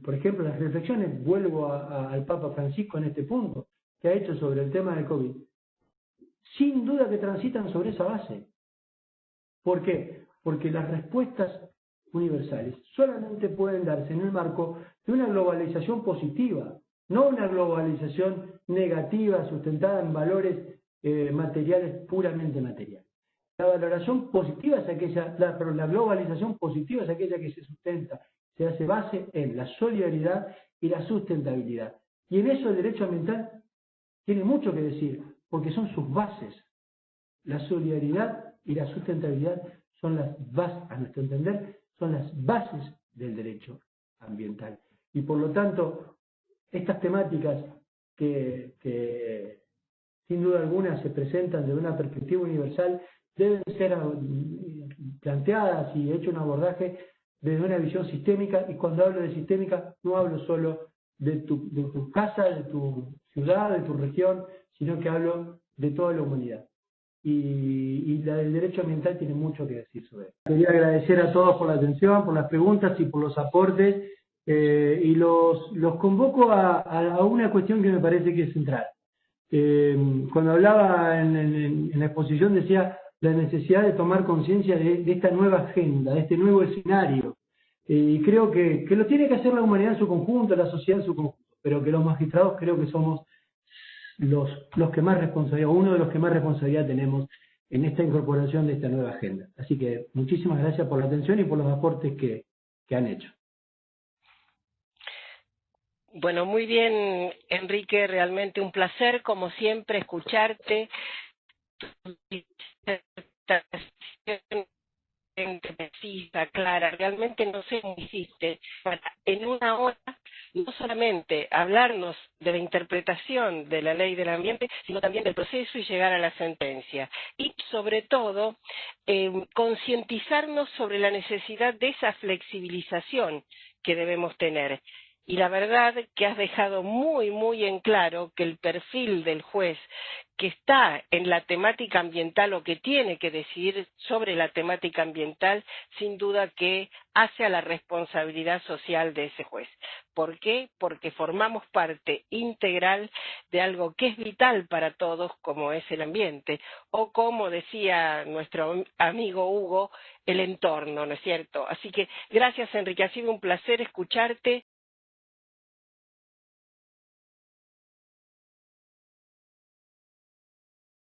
S3: por ejemplo, las reflexiones, vuelvo al Papa Francisco en este punto, que ha hecho sobre el tema del COVID, sin duda que transitan sobre esa base. ¿Por qué? Porque las respuestas universales solamente pueden darse en el marco de una globalización positiva, no una globalización negativa sustentada en valores materiales, puramente materiales. La valoración positiva es aquella, la globalización positiva es aquella que se sustenta, se hace base en la solidaridad y la sustentabilidad. Y en eso el derecho ambiental tiene mucho que decir, porque son sus bases. La solidaridad y la sustentabilidad son las bases, a nuestro entender, son las bases del derecho ambiental. Y por lo tanto, estas temáticas que sin duda alguna se presentan desde una perspectiva universal deben ser planteadas y hecho un abordaje desde una visión sistémica, y cuando hablo de sistémica no hablo solo de tu casa, de tu ciudad, de tu región, sino que hablo de toda la humanidad. Y el derecho ambiental tiene mucho que decir sobre eso. Quería agradecer a todos por la atención, por las preguntas y por los aportes, y los convoco a una cuestión que me parece que es central. Cuando hablaba en la exposición decía la necesidad de tomar conciencia de esta nueva agenda, de este nuevo escenario. Y creo que lo tiene que hacer la humanidad en su conjunto, la sociedad en su conjunto, pero que los magistrados creo que somos los que más responsabilidad, uno de los que más responsabilidad tenemos en esta incorporación de esta nueva agenda. Así que muchísimas gracias por la atención y por los aportes que han hecho.
S2: Bueno, muy bien, Enrique, realmente un placer, como siempre, escucharte. Precisa, clara, realmente no sé cómo hiciste para en una hora no solamente hablarnos de la interpretación de la ley del ambiente, sino también del proceso y llegar a la sentencia. Y sobre todo, concientizarnos sobre la necesidad de esa flexibilización que debemos tener. Y la verdad que has dejado muy, muy en claro que el perfil del juez que está en la temática ambiental o que tiene que decidir sobre la temática ambiental, sin duda que hace a la responsabilidad social de ese juez. ¿Por qué? Porque formamos parte integral de algo que es vital para todos, como es el ambiente, o como decía nuestro amigo Hugo, el entorno, ¿no es cierto? Así que gracias, Enrique, ha sido un placer escucharte